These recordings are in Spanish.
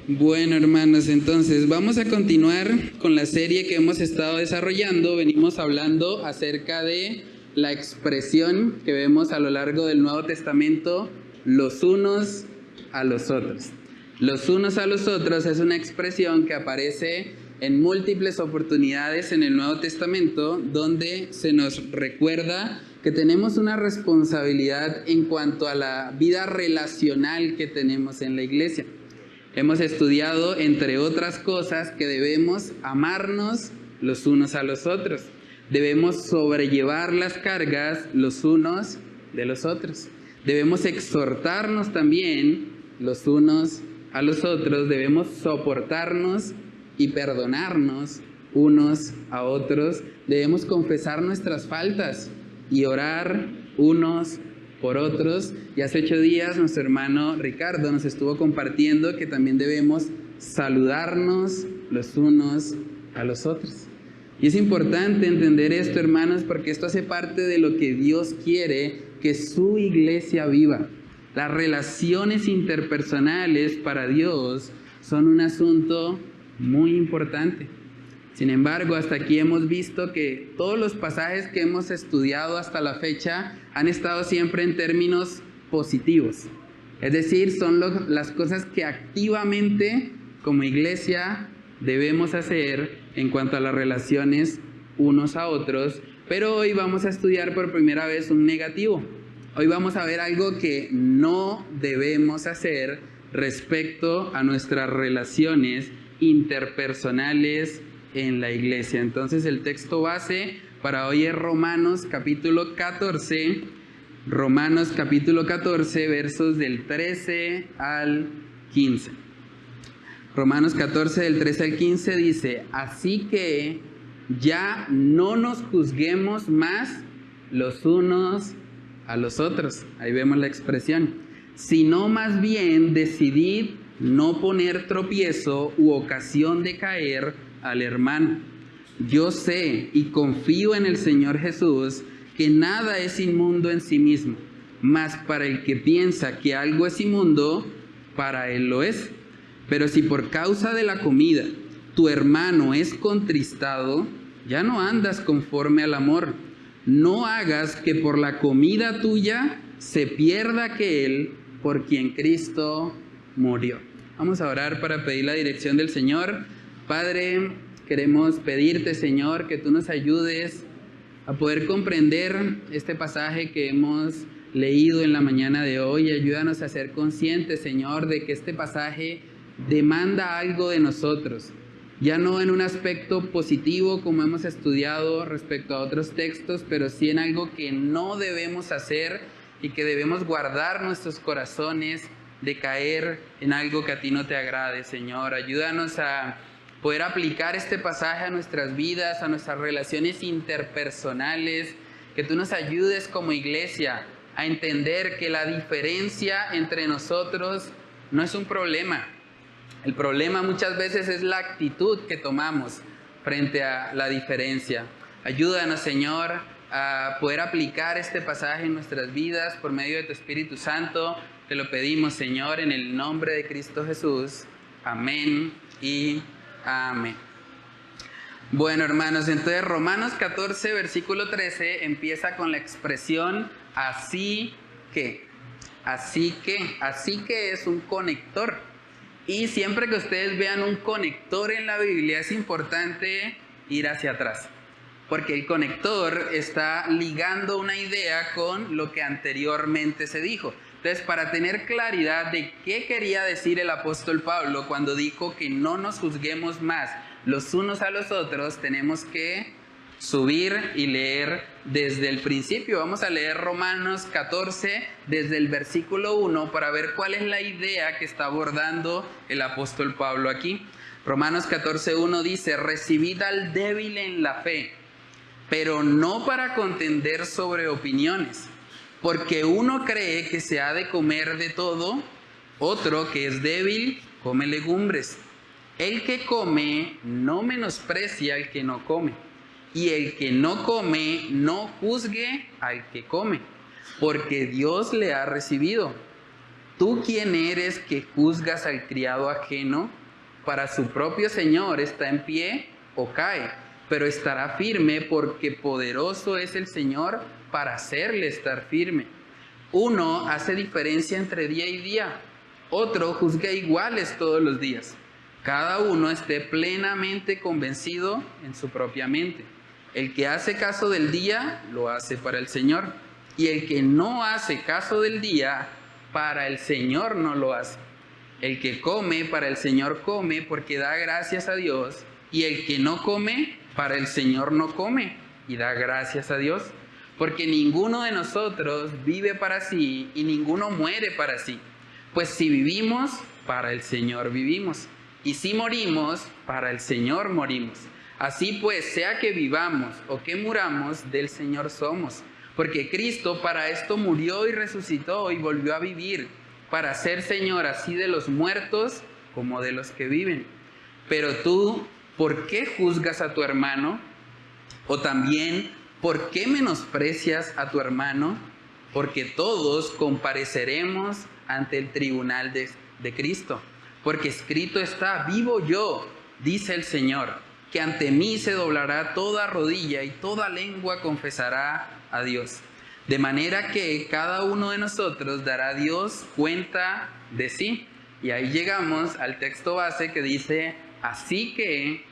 Bueno, hermanos, entonces vamos a continuar con la serie que hemos estado desarrollando. Venimos hablando acerca de la expresión que vemos a lo largo del Nuevo Testamento, los unos a los otros. Los unos a los otros es una expresión que aparece en múltiples oportunidades en el Nuevo Testamento, donde se nos recuerda que tenemos una responsabilidad en cuanto a la vida relacional que tenemos en la iglesia. Hemos estudiado, entre otras cosas, que debemos amarnos los unos a los otros. Debemos sobrellevar las cargas los unos de los otros. Debemos exhortarnos también los unos a los otros. Debemos soportarnos y perdonarnos unos a otros. Debemos confesar nuestras faltas y orar unos por otros. Y hace 8 días nuestro hermano Ricardo nos estuvo compartiendo que también debemos saludarnos los unos a los otros. Y es importante entender esto, hermanos, porque esto hace parte de lo que Dios quiere que su iglesia viva. Las relaciones interpersonales para Dios son un asunto muy importante. Sin embargo, hasta aquí hemos visto que todos los pasajes que hemos estudiado hasta la fecha han estado siempre en términos positivos. Es decir, son las cosas que activamente como iglesia debemos hacer en cuanto a las relaciones unos a otros. Pero hoy vamos a estudiar por primera vez un negativo. Hoy vamos a ver algo que no debemos hacer respecto a nuestras relaciones interpersonales en la iglesia. Entonces el texto base para hoy es Romanos capítulo 14, versos del 13 al 15. Romanos 14 del 13 al 15 dice: así que ya no nos juzguemos más los unos a los otros. Ahí vemos la expresión. Sino más bien decidid no poner tropiezo u ocasión de caer al hermano. Yo sé y confío en el Señor Jesús que nada es inmundo en sí mismo, mas para el que piensa que algo es inmundo, para él lo es. Pero si por causa de la comida tu hermano es contristado, ya no andas conforme al amor. No hagas que por la comida tuya se pierda aquel por quien Cristo murió. Vamos a orar para pedir la dirección del Señor. Padre, queremos pedirte, Señor, que tú nos ayudes a poder comprender este pasaje que hemos leído en la mañana de hoy. Ayúdanos a ser conscientes, Señor, de que este pasaje demanda algo de nosotros. Ya no en un aspecto positivo como hemos estudiado respecto a otros textos, pero sí en algo que no debemos hacer y que debemos guardar nuestros corazones de caer en algo que a ti no te agrade, Señor. Ayúdanos a poder aplicar este pasaje a nuestras vidas, a nuestras relaciones interpersonales, que tú nos ayudes como iglesia a entender que la diferencia entre nosotros no es un problema. El problema muchas veces es la actitud que tomamos frente a la diferencia. Ayúdanos, Señor, a poder aplicar este pasaje en nuestras vidas por medio de tu Espíritu Santo. Te lo pedimos, Señor, en el nombre de Cristo Jesús. Amén y amén. Bueno, hermanos, entonces Romanos 14, versículo 13 empieza con la expresión así que. Así que es un conector. Y siempre que ustedes vean un conector en la Biblia es importante ir hacia atrás, porque el conector está ligando una idea con lo que anteriormente se dijo. Entonces, para tener claridad de qué quería decir el apóstol Pablo cuando dijo que no nos juzguemos más los unos a los otros, tenemos que subir y leer desde el principio. Vamos a leer Romanos 14 desde el versículo 1 para ver cuál es la idea que está abordando el apóstol Pablo aquí. Romanos 14:1 dice: recibid al débil en la fe, pero no para contender sobre opiniones, porque uno cree que se ha de comer de todo, otro que es débil come legumbres. El que come no menosprecia al que no come, y el que no come no juzgue al que come, porque Dios le ha recibido. ¿Tú quién eres que juzgas al criado ajeno? Para su propio Señor está en pie o cae, pero estará firme porque poderoso es el Señor para hacerle estar firme. Uno hace diferencia entre día y día, otro juzga iguales todos los días. Cada uno esté plenamente convencido en su propia mente. El que hace caso del día, lo hace para el Señor. Y el que no hace caso del día, para el Señor no lo hace. El que come, para el Señor come, porque da gracias a Dios. Y el que no come, para el Señor no come, y da gracias a Dios. Porque ninguno de nosotros vive para sí, y ninguno muere para sí. Pues si vivimos, para el Señor vivimos. Y si morimos, para el Señor morimos. Así pues, sea que vivamos o que muramos, del Señor somos. Porque Cristo para esto murió y resucitó y volvió a vivir, para ser Señor así de los muertos como de los que viven. Pero tú, ¿por qué juzgas a tu hermano? O también, ¿por qué menosprecias a tu hermano? Porque todos compareceremos ante el tribunal de Cristo. Porque escrito está, vivo yo, dice el Señor, que ante mí se doblará toda rodilla y toda lengua confesará a Dios. De manera que cada uno de nosotros dará a Dios cuenta de sí. Y ahí llegamos al texto base que dice, así que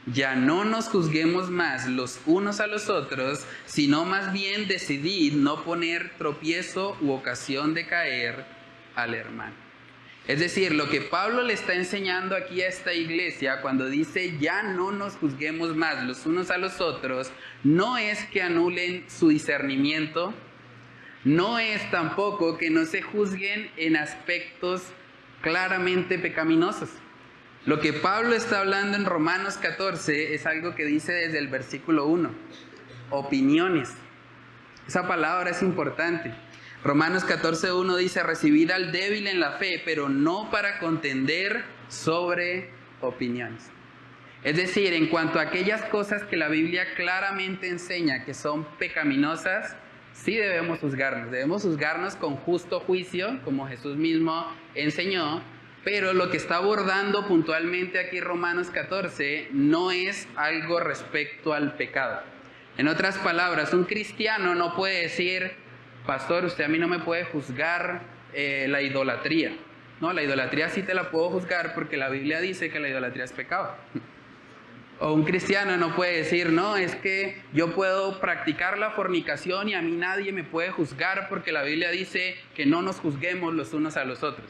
ya no nos juzguemos más los unos a los otros, sino más bien decidid no poner tropiezo u ocasión de caer al hermano. Es decir, lo que Pablo le está enseñando aquí a esta iglesia cuando dice ya no nos juzguemos más los unos a los otros, no es que anulen su discernimiento, no es tampoco que no se juzguen en aspectos claramente pecaminosos. Lo que Pablo está hablando en Romanos 14 es algo que dice desde el versículo 1, opiniones. Esa palabra es importante. Romanos 14:1 dice, recibid al débil en la fe, pero no para contender sobre opiniones. Es decir, en cuanto a aquellas cosas que la Biblia claramente enseña que son pecaminosas, sí debemos juzgarnos con justo juicio, como Jesús mismo enseñó, pero lo que está abordando puntualmente aquí Romanos 14 no es algo respecto al pecado. En otras palabras, un cristiano no puede decir, pastor, usted a mí no me puede juzgar la idolatría. No, la idolatría sí te la puedo juzgar porque la Biblia dice que la idolatría es pecado. O un cristiano no puede decir, no, es que yo puedo practicar la fornicación y a mí nadie me puede juzgar porque la Biblia dice que no nos juzguemos los unos a los otros.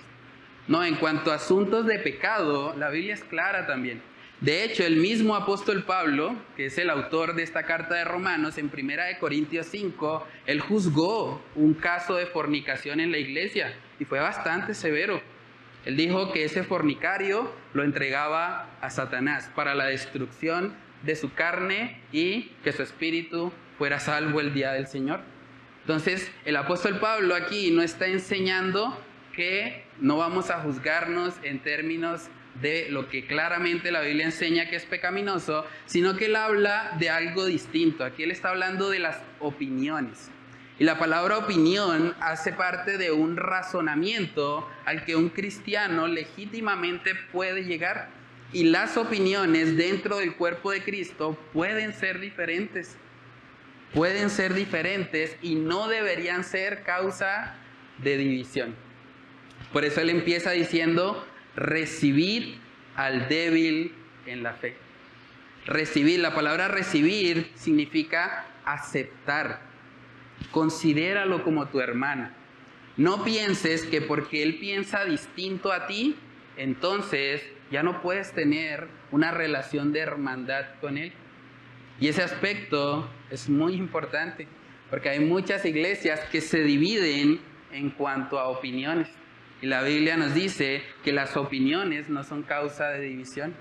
No, en cuanto a asuntos de pecado, la Biblia es clara también. De hecho, el mismo apóstol Pablo, que es el autor de esta carta de Romanos, en 1 Corintios 5, él juzgó un caso de fornicación en la iglesia y fue bastante severo. Él dijo que ese fornicario lo entregaba a Satanás para la destrucción de su carne y que su espíritu fuera salvo el día del Señor. Entonces, el apóstol Pablo aquí no está enseñando que no vamos a juzgarnos en términos de lo que claramente la Biblia enseña que es pecaminoso, sino que él habla de algo distinto. Aquí él está hablando de las opiniones. Y la palabra opinión hace parte de un razonamiento al que un cristiano legítimamente puede llegar. Y las opiniones dentro del cuerpo de Cristo pueden ser diferentes. Pueden ser diferentes y no deberían ser causa de división. Por eso él empieza diciendo, recibid al débil en la fe. Recibir, la palabra recibir significa aceptar. Considéralo como tu hermano. No pienses que porque él piensa distinto a ti, entonces ya no puedes tener una relación de hermandad con él. Y ese aspecto es muy importante, porque hay muchas iglesias que se dividen en cuanto a opiniones. Y la Biblia nos dice que las opiniones no son causa de división.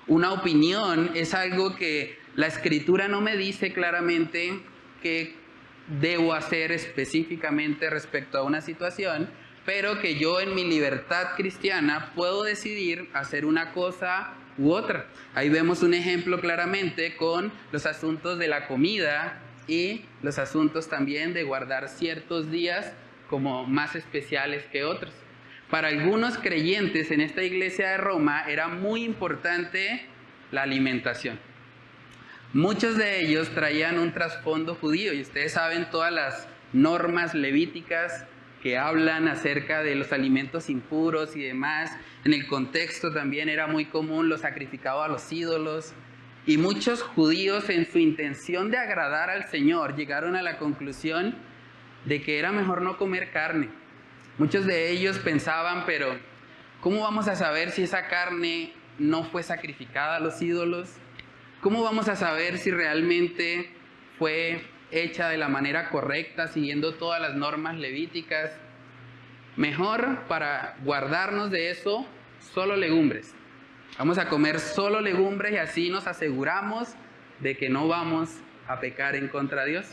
Una opinión es algo que la Escritura no me dice claramente que debo hacer específicamente respecto a una situación, pero que yo en mi libertad cristiana puedo decidir hacer una cosa u otra. Ahí vemos un ejemplo claramente con los asuntos de la comida y los asuntos también de guardar ciertos días como más especiales que otros. Para algunos creyentes en esta iglesia de Roma era muy importante la alimentación. Muchos de ellos traían un trasfondo judío y ustedes saben todas las normas levíticas que hablan acerca de los alimentos impuros y demás. En el contexto también era muy común lo sacrificado a los ídolos. Y muchos judíos, en su intención de agradar al Señor, llegaron a la conclusión de que era mejor no comer carne. Muchos de ellos pensaban, pero ¿cómo vamos a saber si esa carne no fue sacrificada a los ídolos? ¿Cómo vamos a saber si realmente fue hecha de la manera correcta, siguiendo todas las normas levíticas? Mejor, para guardarnos de eso, solo legumbres. Vamos a comer solo legumbres y así nos aseguramos de que no vamos a pecar en contra de Dios.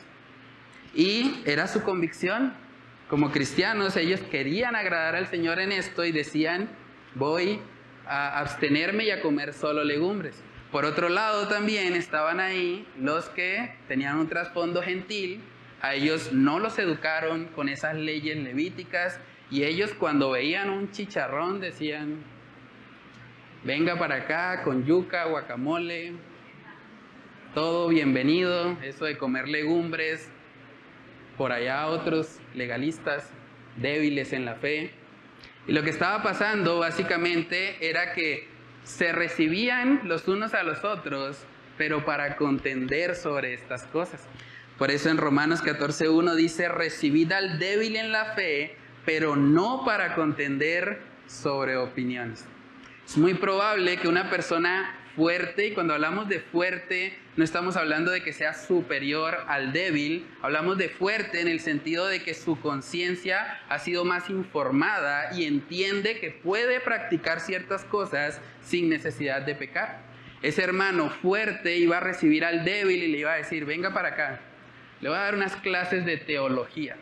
Y era su convicción. Como cristianos, ellos querían agradar al Señor en esto y decían, voy a abstenerme y a comer solo legumbres. Por otro lado, también estaban ahí los que tenían un trasfondo gentil. A ellos no los educaron con esas leyes levíticas y ellos, cuando veían un chicharrón, decían, venga para acá con yuca, guacamole, todo bienvenido. Eso de comer legumbres, por allá otros legalistas débiles en la fe. Y lo que estaba pasando básicamente era que se recibían los unos a los otros, pero para contender sobre estas cosas. Por eso en Romanos 14:1 dice, recibid al débil en la fe, pero no para contender sobre opiniones. Es muy probable que una persona fuerte, y cuando hablamos de fuerte, no estamos hablando de que sea superior al débil, hablamos de fuerte en el sentido de que su conciencia ha sido más informada y entiende que puede practicar ciertas cosas sin necesidad de pecar. Ese hermano fuerte iba a recibir al débil y le iba a decir, venga para acá, le voy a dar unas clases de teología.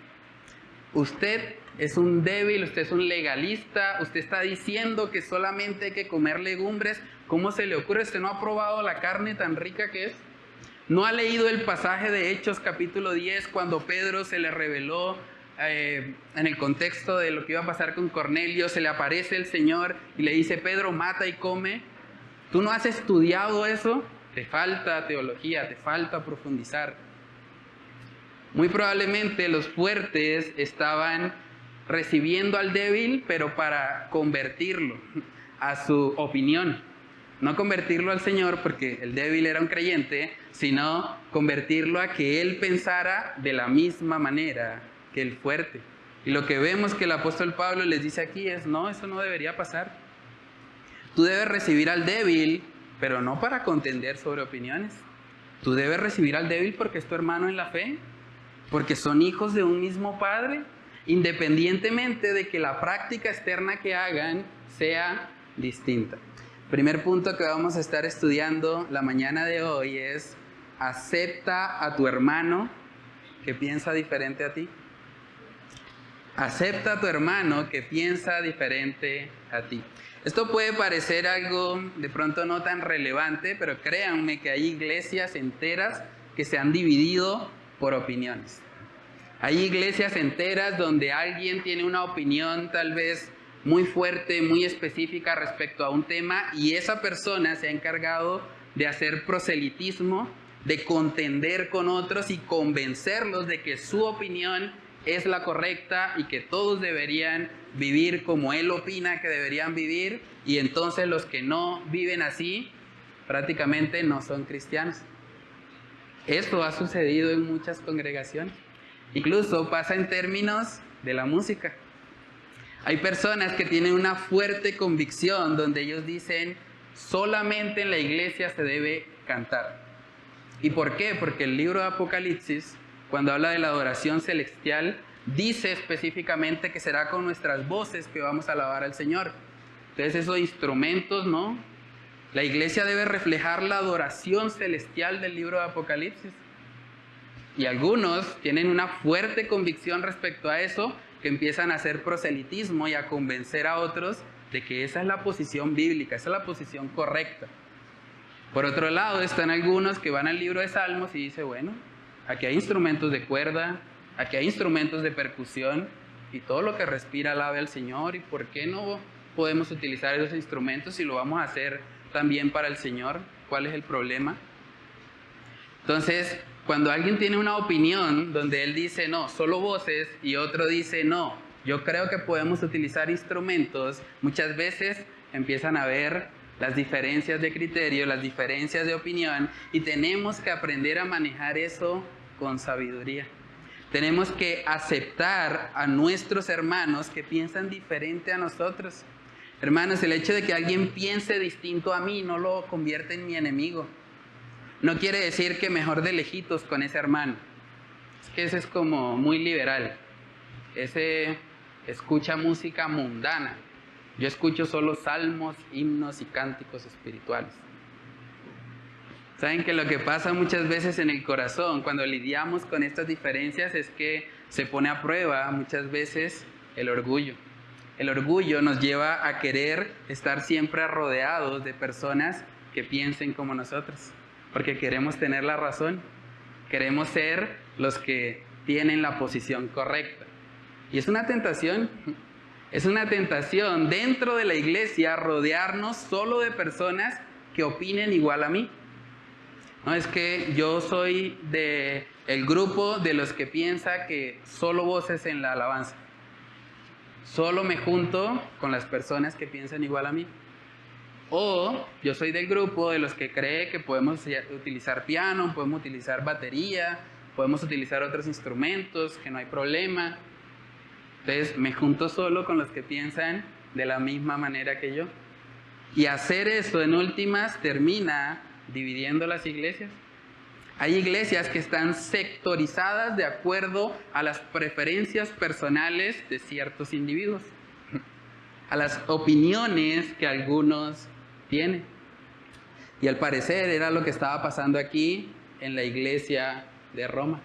Usted es un débil, usted es un legalista, usted está diciendo que solamente hay que comer legumbres. ¿Cómo se le ocurre? ¿Usted no ha probado la carne tan rica que es? ¿No ha leído el pasaje de Hechos capítulo 10 cuando Pedro se le reveló en el contexto de lo que iba a pasar con Cornelio? Se le aparece el Señor y le dice, Pedro, mata y come. ¿Tú no has estudiado eso? Te falta teología, te falta profundizar. Muy probablemente los fuertes estaban recibiendo al débil, pero para convertirlo a su opinión. No convertirlo al Señor, porque el débil era un creyente, sino convertirlo a que él pensara de la misma manera que el fuerte. Y lo que vemos que el apóstol Pablo les dice aquí es, no, eso no debería pasar. Tú debes recibir al débil, pero no para contender sobre opiniones. Tú debes recibir al débil porque es tu hermano en la fe, porque son hijos de un mismo Padre, independientemente de que la práctica externa que hagan sea distinta. Primer punto que vamos a estar estudiando la mañana de hoy es: acepta a tu hermano que piensa diferente a ti. Acepta a tu hermano que piensa diferente a ti. Esto puede parecer algo de pronto no tan relevante, pero créanme que hay iglesias enteras que se han dividido por opiniones. Hay iglesias enteras donde alguien tiene una opinión tal vez muy fuerte, muy específica respecto a un tema, y esa persona se ha encargado de hacer proselitismo, de contender con otros y convencerlos de que su opinión es la correcta y que todos deberían vivir como él opina que deberían vivir, y entonces los que no viven así prácticamente no son cristianos. Esto ha sucedido en muchas congregaciones. Incluso pasa en términos de la música. Hay personas que tienen una fuerte convicción donde ellos dicen, solamente en la iglesia se debe cantar. ¿Y por qué? Porque el libro de Apocalipsis, cuando habla de la adoración celestial, dice específicamente que será con nuestras voces que vamos a alabar al Señor. Entonces esos instrumentos, ¿no? La iglesia debe reflejar la adoración celestial del libro de Apocalipsis. Y algunos tienen una fuerte convicción respecto a eso, que empiezan a hacer proselitismo y a convencer a otros de que esa es la posición bíblica, esa es la posición correcta. Por otro lado, están algunos que van al libro de Salmos y dicen, bueno, aquí hay instrumentos de cuerda, aquí hay instrumentos de percusión, y todo lo que respira alabe al Señor, y ¿por qué no podemos utilizar esos instrumentos si lo vamos a hacer también para el Señor? ¿Cuál es el problema? Entonces, cuando alguien tiene una opinión donde él dice no, solo voces, y otro dice no, yo creo que podemos utilizar instrumentos, muchas veces empiezan a haber las diferencias de criterio, las diferencias de opinión, y tenemos que aprender a manejar eso con sabiduría. Tenemos que aceptar a nuestros hermanos que piensan diferente a nosotros. Hermanos, el hecho de que alguien piense distinto a mí no lo convierte en mi enemigo. No quiere decir que mejor de lejitos con ese hermano. Es que ese es como muy liberal. Ese escucha música mundana. Yo escucho solo salmos, himnos y cánticos espirituales. Saben que lo que pasa muchas veces en el corazón cuando lidiamos con estas diferencias es que se pone a prueba muchas veces el orgullo. El orgullo nos lleva a querer estar siempre rodeados de personas que piensen como nosotros, porque queremos tener la razón, queremos ser los que tienen la posición correcta. Y es una tentación dentro de la iglesia rodearnos solo de personas que opinen igual a mí. No, es que yo soy del grupo de los que piensa que solo voces en la alabanza. Solo me junto con las personas que piensan igual a mí. O yo soy del grupo de los que cree que podemos utilizar piano, podemos utilizar batería, podemos utilizar otros instrumentos, que no hay problema. Entonces me junto solo con los que piensan de la misma manera que yo. Y hacer eso en últimas termina dividiendo las iglesias. Hay iglesias que están sectorizadas de acuerdo a las preferencias personales de ciertos individuos, a las opiniones que algunos tienen. Y al parecer era lo que estaba pasando aquí en la iglesia de Roma.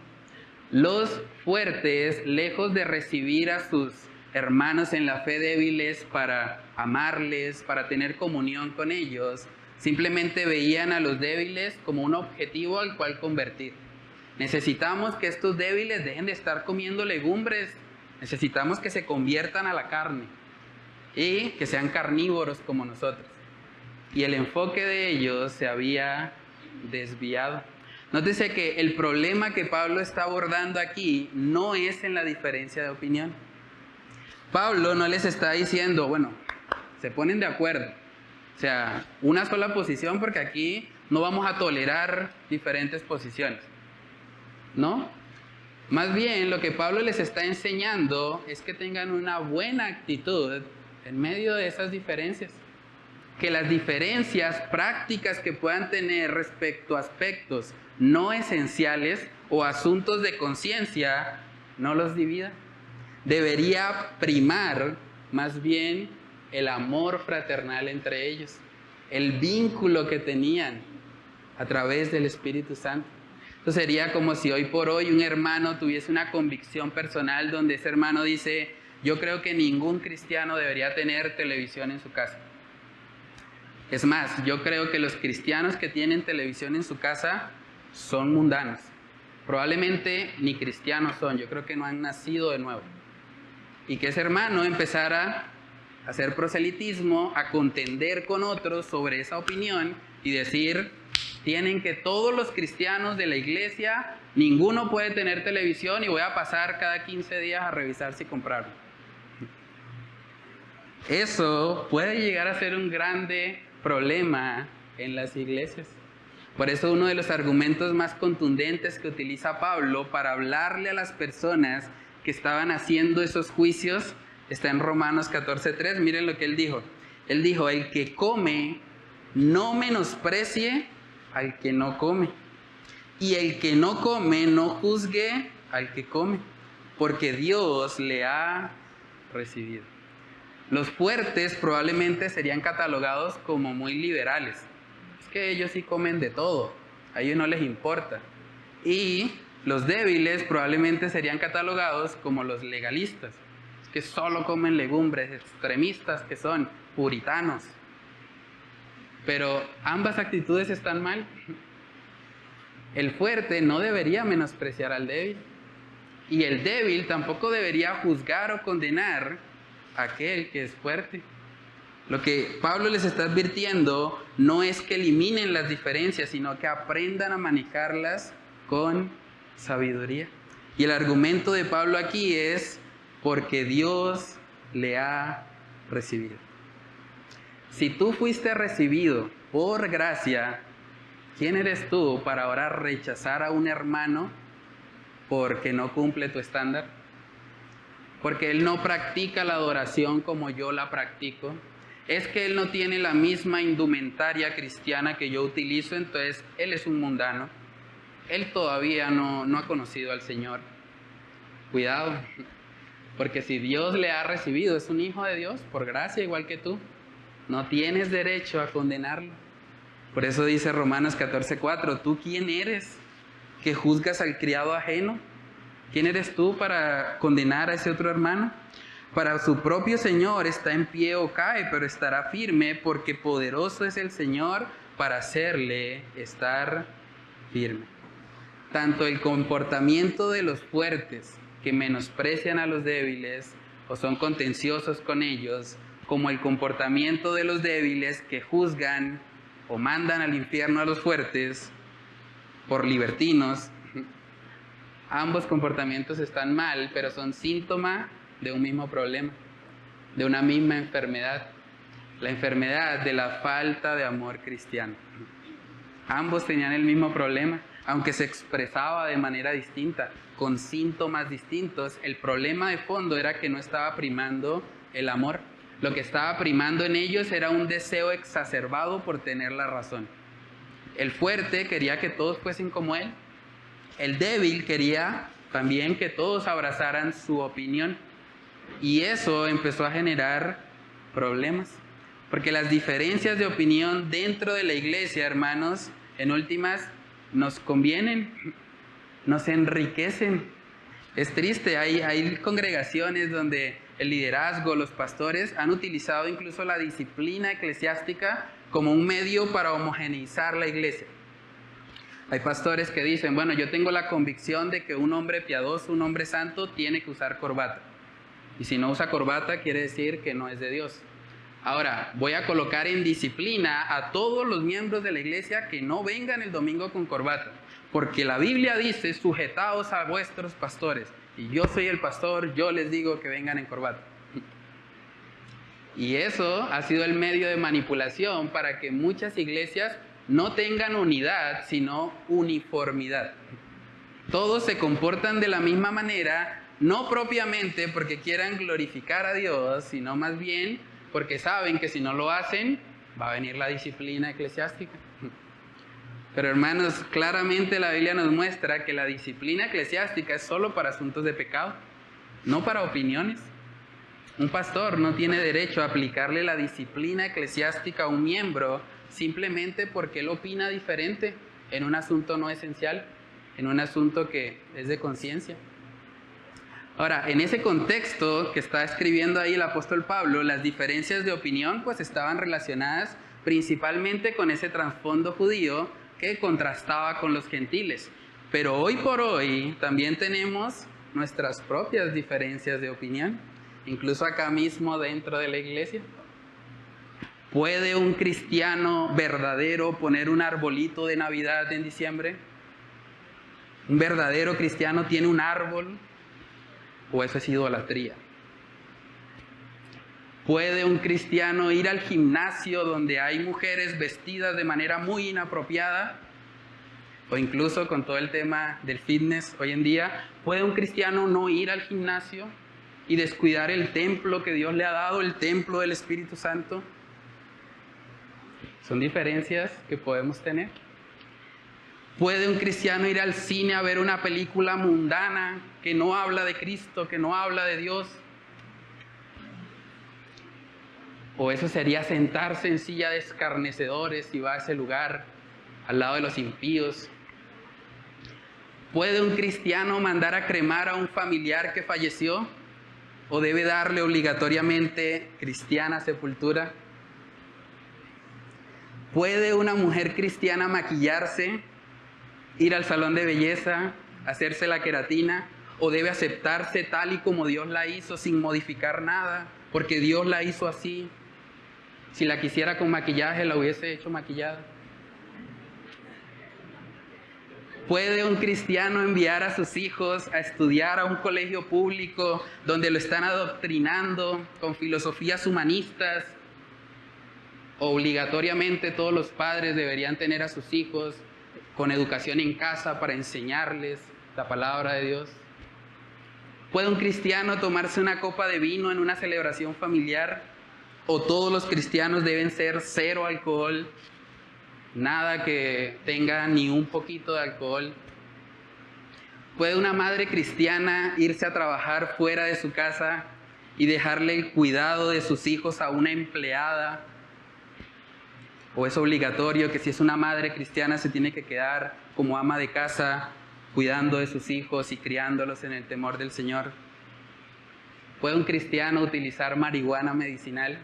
Los fuertes, lejos de recibir a sus hermanos en la fe débiles para amarles, para tener comunión con ellos, simplemente veían a los débiles como un objetivo al cual convertir. Necesitamos que estos débiles dejen de estar comiendo legumbres. Necesitamos que se conviertan a la carne y que sean carnívoros como nosotros. Y el enfoque de ellos se había desviado. Nótese que el problema que Pablo está abordando aquí no es en la diferencia de opinión. Pablo no les está diciendo, bueno, se ponen de acuerdo. O sea, una sola posición, porque aquí no vamos a tolerar diferentes posiciones. ¿No? Más bien, lo que Pablo les está enseñando es que tengan una buena actitud en medio de esas diferencias. Que las diferencias prácticas que puedan tener respecto a aspectos no esenciales o asuntos de conciencia no los divida. Debería primar más bien el amor fraternal entre ellos, el vínculo que tenían a través del Espíritu Santo. Entonces sería como si hoy por hoy un hermano tuviese una convicción personal donde ese hermano dice, yo creo que ningún cristiano debería tener televisión en su casa. Es más, yo creo que los cristianos que tienen televisión en su casa son mundanos. Probablemente ni cristianos son, yo creo que no han nacido de nuevo. Y que ese hermano empezara a hacer proselitismo, a contender con otros sobre esa opinión y decir, tienen que todos los cristianos de la iglesia, ninguno puede tener televisión y voy a pasar cada 15 días a revisar si compraron. Eso puede llegar a ser un grande problema en las iglesias. Por eso uno de los argumentos más contundentes que utiliza Pablo para hablarle a las personas que estaban haciendo esos juicios está en Romanos 14:3. Miren lo que él dijo. Él dijo, el que come no menosprecie al que no come. Y el que no come no juzgue al que come, porque Dios le ha recibido. Los fuertes probablemente serían catalogados como muy liberales. Es que ellos sí comen de todo, a ellos no les importa. Y los débiles probablemente serían catalogados como los legalistas, que solo comen legumbres, extremistas que son puritanos. Pero ambas actitudes están mal. El fuerte no debería menospreciar al débil. Y el débil tampoco debería juzgar o condenar a aquel que es fuerte. Lo que Pablo les está advirtiendo no es que eliminen las diferencias, sino que aprendan a manejarlas con sabiduría. Y el argumento de Pablo aquí es porque Dios le ha recibido. Si tú fuiste recibido por gracia, ¿quién eres tú para ahora rechazar a un hermano porque no cumple tu estándar? Porque él no practica la adoración como yo la practico. Es que él no tiene la misma indumentaria cristiana que yo utilizo, entonces él es un mundano. Él todavía no ha conocido al Señor. Cuidado, porque si Dios le ha recibido, es un hijo de Dios, por gracia igual que tú. No tienes derecho a condenarlo. Por eso dice Romanos 14:4, ¿tú quién eres que juzgas al criado ajeno? ¿Quién eres tú para condenar a ese otro hermano? Para su propio Señor está en pie o cae, pero estará firme porque poderoso es el Señor para hacerle estar firme. Tanto el comportamiento de los fuertes que menosprecian a los débiles o son contenciosos con ellos, como el comportamiento de los débiles que juzgan o mandan al infierno a los fuertes por libertinos, ambos comportamientos están mal, pero son síntoma de un mismo problema, de una misma enfermedad, la enfermedad de la falta de amor cristiano. Ambos tenían el mismo problema, aunque se expresaba de manera distinta, con síntomas distintos. El problema de fondo era que no estaba primando el amor. Lo que estaba primando en ellos era un deseo exacerbado por tener la razón. El fuerte quería que todos fuesen como él. El débil quería también que todos abrazaran su opinión. Y eso empezó a generar problemas. Porque las diferencias de opinión dentro de la iglesia, hermanos, en últimas, nos convienen, nos enriquecen. Es triste, hay congregaciones donde el liderazgo, los pastores, han utilizado incluso la disciplina eclesiástica como un medio para homogeneizar la iglesia. Hay pastores que dicen, bueno, yo tengo la convicción de que un hombre piadoso, un hombre santo, tiene que usar corbata. Y si no usa corbata, quiere decir que no es de Dios. Ahora, voy a colocar en disciplina a todos los miembros de la iglesia que no vengan el domingo con corbata. Porque la Biblia dice, sujetaos a vuestros pastores. Y yo soy el pastor, yo les digo que vengan en corbata. Y eso ha sido el medio de manipulación para que muchas iglesias no tengan unidad, sino uniformidad. Todos se comportan de la misma manera, no propiamente porque quieran glorificar a Dios, sino más bien porque saben que si no lo hacen, va a venir la disciplina eclesiástica. Pero hermanos, claramente la Biblia nos muestra que la disciplina eclesiástica es solo para asuntos de pecado, no para opiniones. Un pastor no tiene derecho a aplicarle la disciplina eclesiástica a un miembro simplemente porque él opina diferente en un asunto no esencial, en un asunto que es de conciencia. Ahora, en ese contexto que está escribiendo ahí el apóstol Pablo, las diferencias de opinión pues estaban relacionadas principalmente con ese trasfondo judío que contrastaba con los gentiles. Pero hoy por hoy también tenemos nuestras propias diferencias de opinión, incluso acá mismo dentro de la iglesia. ¿Puede un cristiano verdadero poner un arbolito de Navidad en diciembre? ¿Un verdadero cristiano tiene un árbol? ¿O eso es idolatría? ¿Puede un cristiano ir al gimnasio donde hay mujeres vestidas de manera muy inapropiada? O incluso con todo el tema del fitness hoy en día, ¿puede un cristiano no ir al gimnasio y descuidar el templo que Dios le ha dado, el templo del Espíritu Santo? Son diferencias que podemos tener. ¿Puede un cristiano ir al cine a ver una película mundana que no habla de Cristo, que no habla de Dios? ¿O eso sería sentarse en silla de escarnecedores y va a ese lugar al lado de los impíos? ¿Puede un cristiano mandar a cremar a un familiar que falleció? ¿O debe darle obligatoriamente cristiana sepultura? ¿Puede una mujer cristiana maquillarse, ir al salón de belleza, hacerse la queratina? o debe aceptarse tal y como Dios la hizo sin modificar nada, porque Dios la hizo así. Si la quisiera con maquillaje, la hubiese hecho maquillada. ¿Puede un cristiano enviar a sus hijos a estudiar a un colegio público donde lo están adoctrinando con filosofías humanistas? Obligatoriamente todos los padres deberían tener a sus hijos con educación en casa para enseñarles la palabra de Dios. ¿Puede un cristiano tomarse una copa de vino en una celebración familiar? ¿O todos los cristianos deben ser cero alcohol? Nada que tenga ni un poquito de alcohol. ¿Puede una madre cristiana irse a trabajar fuera de su casa y dejarle el cuidado de sus hijos a una empleada? ¿O es obligatorio que si es una madre cristiana se tiene que quedar como ama de casa cuidando de sus hijos y criándolos en el temor del Señor? ¿Puede un cristiano utilizar marihuana medicinal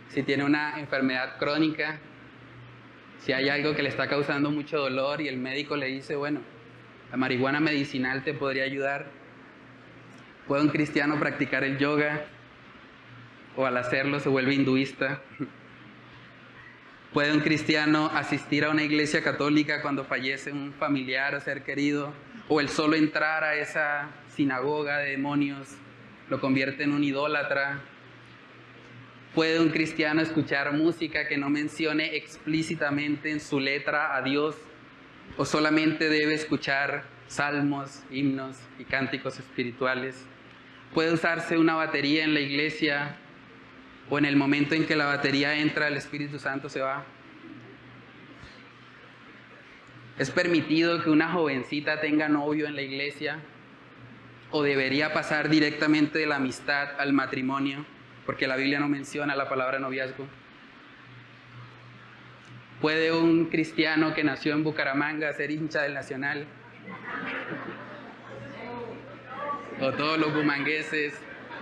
si tiene una enfermedad crónica? Si hay algo que le está causando mucho dolor y el médico le dice, bueno, la marihuana medicinal te podría ayudar. ¿Puede un cristiano practicar el yoga? ¿O al hacerlo se vuelve hinduista? ¿Puede un cristiano asistir a una iglesia católica cuando fallece un familiar o ser querido? ¿O el solo entrar a esa sinagoga de demonios lo convierte en un idólatra? ¿Puede un cristiano escuchar música que no mencione explícitamente en su letra a Dios? ¿O solamente debe escuchar salmos, himnos y cánticos espirituales? ¿Puede usarse una batería en la iglesia o en el momento en que la batería entra el Espíritu Santo se va? ¿Es permitido que una jovencita tenga novio en la iglesia? ¿O debería pasar directamente de la amistad al matrimonio? Porque la Biblia no menciona la palabra noviazgo. ¿Puede un cristiano que nació en Bucaramanga ser hincha del Nacional? ¿O todos los bumangueses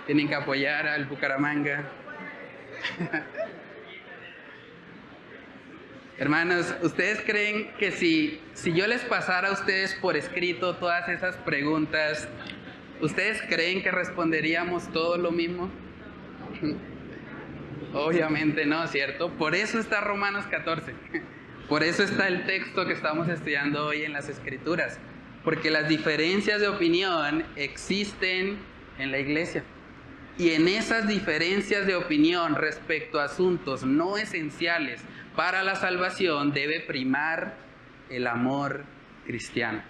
tienen que apoyar al Bucaramanga? Hermanos, ¿ustedes creen que si yo les pasara a ustedes por escrito todas esas preguntas, ¿ustedes creen que responderíamos todo lo mismo? Obviamente no, ¿cierto? Por eso está Romanos 14. Por eso está el texto que estamos estudiando hoy en las Escrituras. Porque las diferencias de opinión existen en la iglesia. Y en esas diferencias de opinión respecto a asuntos no esenciales para la salvación debe primar el amor cristiano,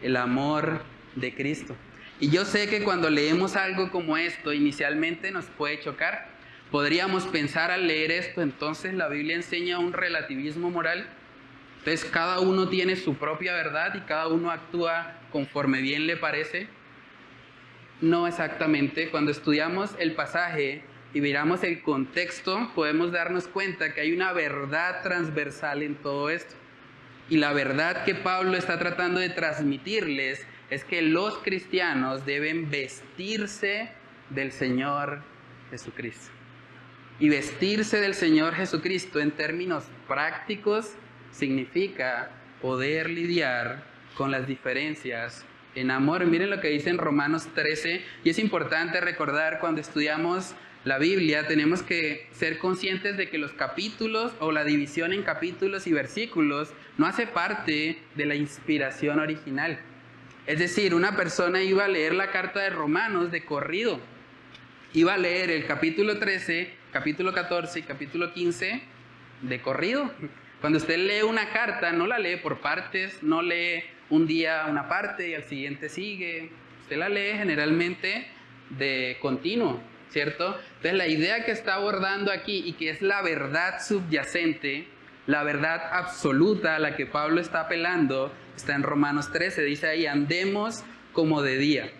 el amor de Cristo. Y yo sé que cuando leemos algo como esto, inicialmente nos puede chocar. Podríamos pensar al leer esto, entonces la Biblia enseña un relativismo moral. Entonces cada uno tiene su propia verdad y cada uno actúa conforme bien le parece. No exactamente. Cuando estudiamos el pasaje y miramos el contexto, podemos darnos cuenta que hay una verdad transversal en todo esto. Y la verdad que Pablo está tratando de transmitirles es que los cristianos deben vestirse del Señor Jesucristo. Y vestirse del Señor Jesucristo en términos prácticos significa poder lidiar con las diferencias en amor. Miren lo que dice en Romanos 13, y es importante recordar cuando estudiamos la Biblia, tenemos que ser conscientes de que los capítulos o la división en capítulos y versículos no hace parte de la inspiración original. Es decir, una persona iba a leer la carta de Romanos de corrido. Iba a leer el capítulo 13, capítulo 14 y capítulo 15 de corrido. Cuando usted lee una carta, no la lee por partes, no lee un día una parte y al siguiente sigue. Usted la lee generalmente de continuo, ¿cierto? Entonces la idea que está abordando aquí y que es la verdad subyacente, la verdad absoluta a la que Pablo está apelando, está en Romanos 13, dice ahí, andemos como de día,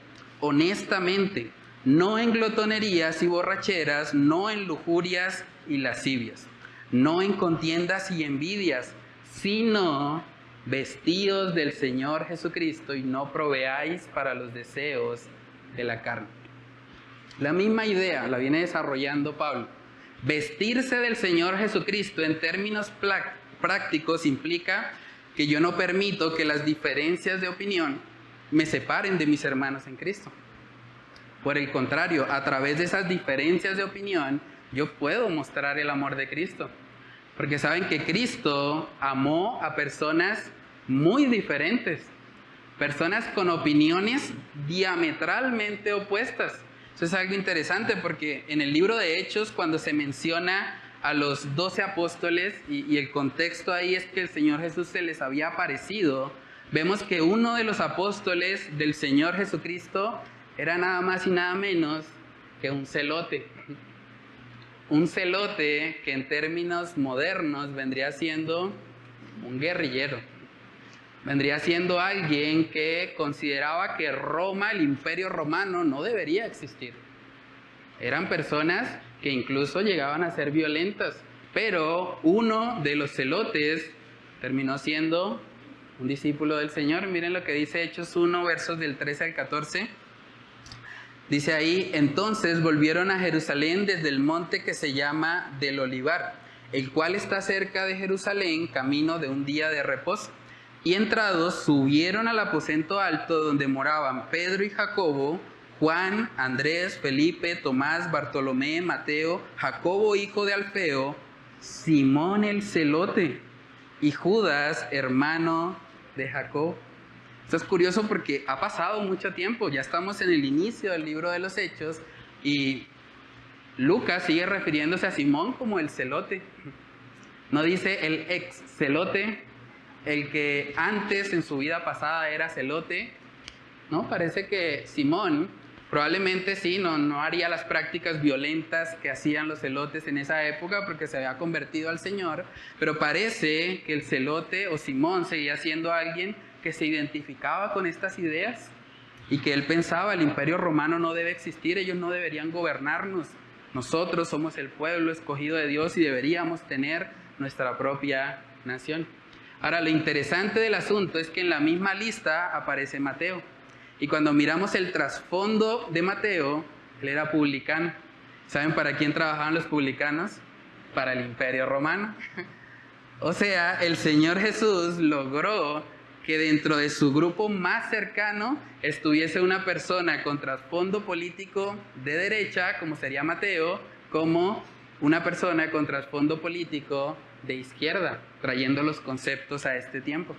honestamente, no en glotonerías y borracheras, no en lujurias y lascivias, no en contiendas y envidias, sino vestidos del Señor Jesucristo y no proveáis para los deseos de la carne. La misma idea la viene desarrollando Pablo. Vestirse del Señor Jesucristo en términos prácticos implica que yo no permito que las diferencias de opinión me separen de mis hermanos en Cristo. Por el contrario, a través de esas diferencias de opinión, yo puedo mostrar el amor de Cristo. Porque saben que Cristo amó a personas muy diferentes, personas con opiniones diametralmente opuestas. Eso es algo interesante porque en el libro de Hechos, cuando se menciona a los 12 apóstoles, y el contexto ahí es que el Señor Jesús se les había aparecido, vemos que uno de los apóstoles del Señor Jesucristo era nada más y nada menos que un celote. Un celote que en términos modernos vendría siendo un guerrillero. Vendría siendo alguien que consideraba que Roma, el imperio romano, no debería existir. Eran personas que incluso llegaban a ser violentas, pero uno de los celotes terminó siendo un discípulo del Señor. Miren lo que dice Hechos 1, versos del 13 al 14. Dice ahí: entonces volvieron a Jerusalén desde el monte que se llama del Olivar, el cual está cerca de Jerusalén, camino de un día de reposo. Y entrados, subieron al aposento alto donde moraban Pedro y Jacobo, Juan, Andrés, Felipe, Tomás, Bartolomé, Mateo, Jacobo hijo de Alfeo, Simón el celote y Judas, hermano de Jacob. Esto es curioso porque ha pasado mucho tiempo, ya estamos en el inicio del libro de los Hechos y Lucas sigue refiriéndose a Simón como el celote. No dice el ex celote, el que antes en su vida pasada era celote, ¿no? Parece que Simón probablemente sí, no haría las prácticas violentas que hacían los celotes en esa época porque se había convertido al Señor, pero parece que el celote o Simón seguía siendo alguien que se identificaba con estas ideas y que él pensaba: el imperio romano no debe existir, ellos no deberían gobernarnos, nosotros somos el pueblo escogido de Dios y deberíamos tener nuestra propia nación. Ahora, lo interesante del asunto es que en la misma lista aparece Mateo. Y cuando miramos el trasfondo de Mateo, él era publicano. ¿Saben para quién trabajaban los publicanos? Para el imperio romano. O sea, el Señor Jesús logró que dentro de su grupo más cercano estuviese una persona con trasfondo político de derecha, como sería Mateo, como una persona con trasfondo político de izquierda, trayendo los conceptos a este tiempo.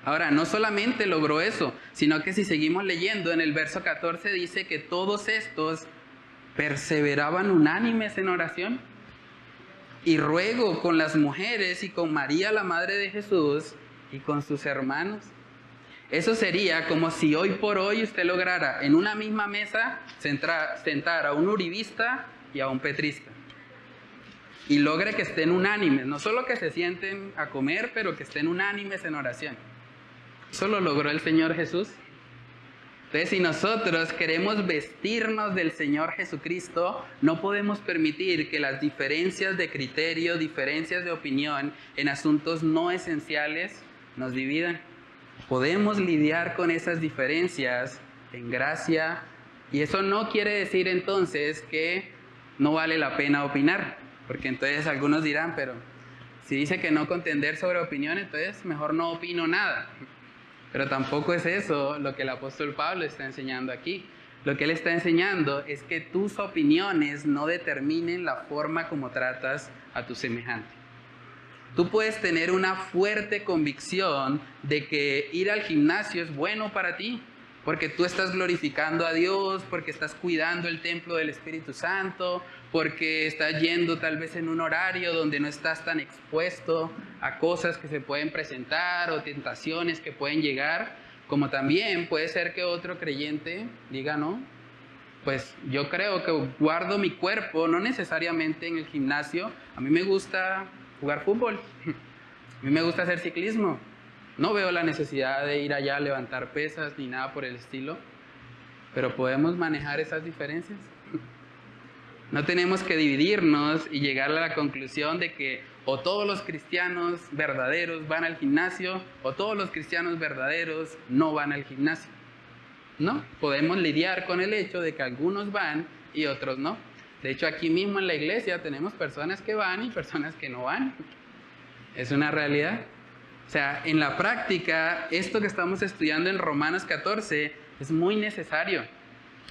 Ahora, no solamente logró eso, sino que si seguimos leyendo en el verso 14 dice que todos estos perseveraban unánimes en oración y ruego con las mujeres y con María, la madre de Jesús, y con sus hermanos. Eso sería como si hoy por hoy usted lograra en una misma mesa sentar a un uribista y a un petrista. Y logre que estén unánimes, no solo que se sienten a comer, pero que estén unánimes en oración. Eso lo logró el Señor Jesús. Entonces, si nosotros queremos vestirnos del Señor Jesucristo, no podemos permitir que las diferencias de criterio, diferencias de opinión en asuntos no esenciales nos dividan. Podemos lidiar con esas diferencias en gracia, y eso no quiere decir entonces que no vale la pena opinar, porque entonces algunos dirán: pero si dice que no contender sobre opinión, entonces mejor no opino nada. Pero tampoco es eso lo que el apóstol Pablo está enseñando aquí. Lo que él está enseñando es que tus opiniones no determinen la forma como tratas a tu semejante. Tú puedes tener una fuerte convicción de que ir al gimnasio es bueno para ti, porque tú estás glorificando a Dios, porque estás cuidando el templo del Espíritu Santo, porque estás yendo tal vez en un horario donde no estás tan expuesto a cosas que se pueden presentar o tentaciones que pueden llegar, como también puede ser que otro creyente diga: no, pues yo creo que guardo mi cuerpo, no necesariamente en el gimnasio, a mí me gusta jugar fútbol, a mí me gusta hacer ciclismo. No veo la necesidad de ir allá a levantar pesas ni nada por el estilo, pero podemos manejar esas diferencias. No tenemos que dividirnos y llegar a la conclusión de que o todos los cristianos verdaderos van al gimnasio o todos los cristianos verdaderos no van al gimnasio. No, podemos lidiar con el hecho de que algunos van y otros no. De hecho, aquí mismo en la iglesia tenemos personas que van y personas que no van. Es una realidad. O sea, en la práctica, esto que estamos estudiando en Romanos 14 es muy necesario.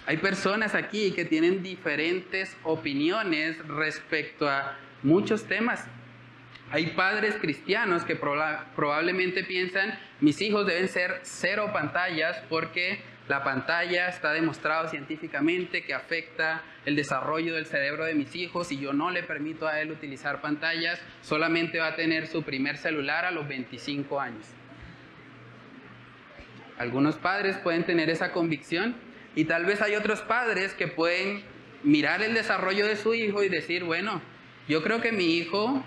Hay personas aquí que tienen diferentes opiniones respecto a muchos temas. Hay padres cristianos que probablemente piensan, mis hijos deben ser 0 pantallas porque la pantalla está demostrado científicamente que afecta el desarrollo del cerebro de mis hijos y yo no le permito a él utilizar pantallas, solamente va a tener su primer celular a los 25 años. Algunos padres pueden tener esa convicción y tal vez hay otros padres que pueden mirar el desarrollo de su hijo y decir, bueno, yo creo que mi hijo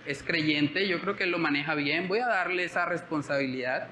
es creyente, yo creo que él lo maneja bien, voy a darle esa responsabilidad,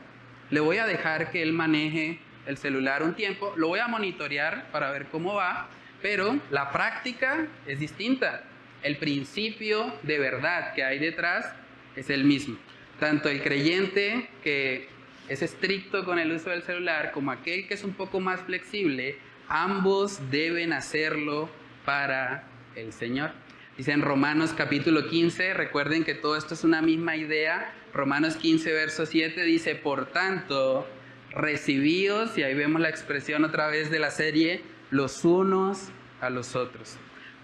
le voy a dejar que él maneje el celular un tiempo, lo voy a monitorear para ver cómo va, pero la práctica es distinta. El principio de verdad que hay detrás es el mismo. Tanto el creyente que es estricto con el uso del celular como aquel que es un poco más flexible, ambos deben hacerlo para el Señor. Dice en Romanos capítulo 15, recuerden que todo esto es una misma idea. Romanos 15, verso 7 dice, por tanto, recibíos, y ahí vemos la expresión otra vez de la serie, los unos a los otros.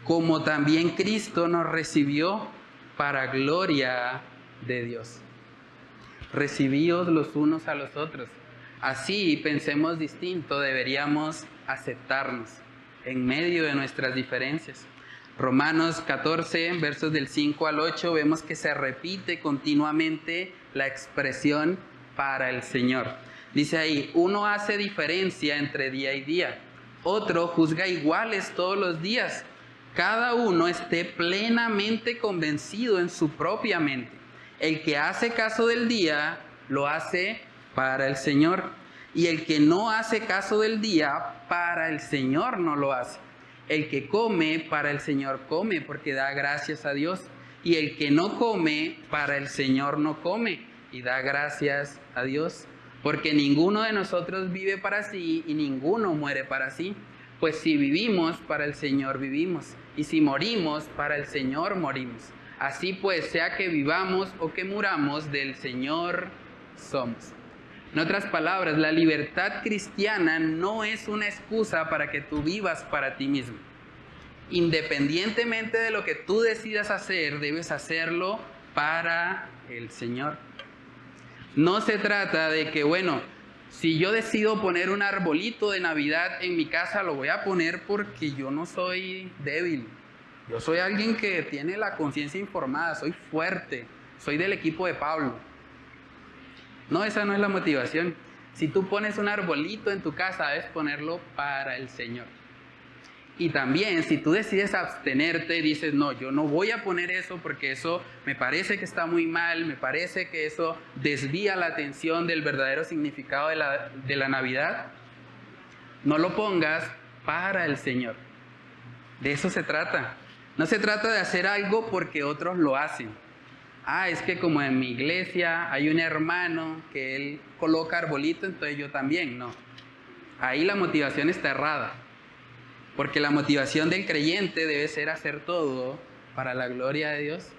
Como también Cristo nos recibió para gloria de Dios. Recibíos los unos a los otros. Así pensemos distinto, deberíamos aceptarnos en medio de nuestras diferencias. Romanos 14, versos del 5 al 8, vemos que se repite continuamente la expresión para el Señor. Dice ahí, uno hace diferencia entre día y día, otro juzga iguales todos los días. Cada uno esté plenamente convencido en su propia mente. El que hace caso del día, lo hace para el Señor. Y el que no hace caso del día, para el Señor no lo hace. El que come, para el Señor come, porque da gracias a Dios. Y el que no come, para el Señor no come, y da gracias a Dios. Porque ninguno de nosotros vive para sí, y ninguno muere para sí. Pues si vivimos, para el Señor vivimos. Y si morimos, para el Señor morimos. Así pues, sea que vivamos o que muramos, del Señor somos. En otras palabras, la libertad cristiana no es una excusa para que tú vivas para ti mismo. Independientemente de lo que tú decidas hacer, debes hacerlo para el Señor. No se trata de que, bueno, si yo decido poner un arbolito de Navidad en mi casa, lo voy a poner porque yo no soy débil. Yo soy alguien que tiene la conciencia informada, soy fuerte, soy del equipo de Pablo. No, esa no es la motivación. Si tú pones un arbolito en tu casa, debes ponerlo para el Señor. Y también, si tú decides abstenerte, dices, no, yo no voy a poner eso porque eso me parece que está muy mal, me parece que eso desvía la atención del verdadero significado de la Navidad, no lo pongas para el Señor. De eso se trata. No se trata de hacer algo porque otros lo hacen. Es que como en mi iglesia hay un hermano que él coloca arbolito, entonces yo también. No. Ahí la motivación está errada. Porque la motivación del creyente debe ser hacer todo para la gloria de Dios.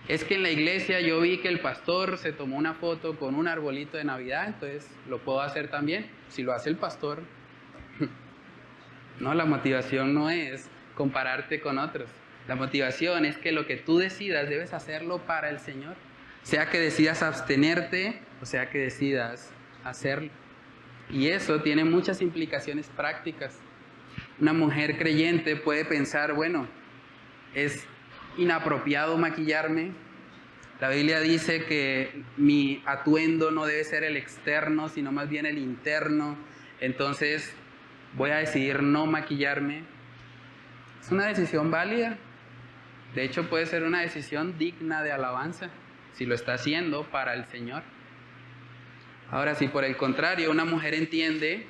Es que en la iglesia yo vi que el pastor se tomó una foto con un arbolito de Navidad, entonces lo puedo hacer también. Si lo hace el pastor. No, la motivación no es compararte con otros. La motivación es que lo que tú decidas debes hacerlo para el Señor. Sea que decidas abstenerte o sea que decidas hacerlo. Y eso tiene muchas implicaciones prácticas. Una mujer creyente puede pensar, bueno, es inapropiado maquillarme. La Biblia dice que mi atuendo no debe ser el externo, sino más bien el interno. Entonces voy a decidir no maquillarme. Es una decisión válida. De hecho, puede ser una decisión digna de alabanza, si lo está haciendo para el Señor. Ahora, si por el contrario una mujer entiende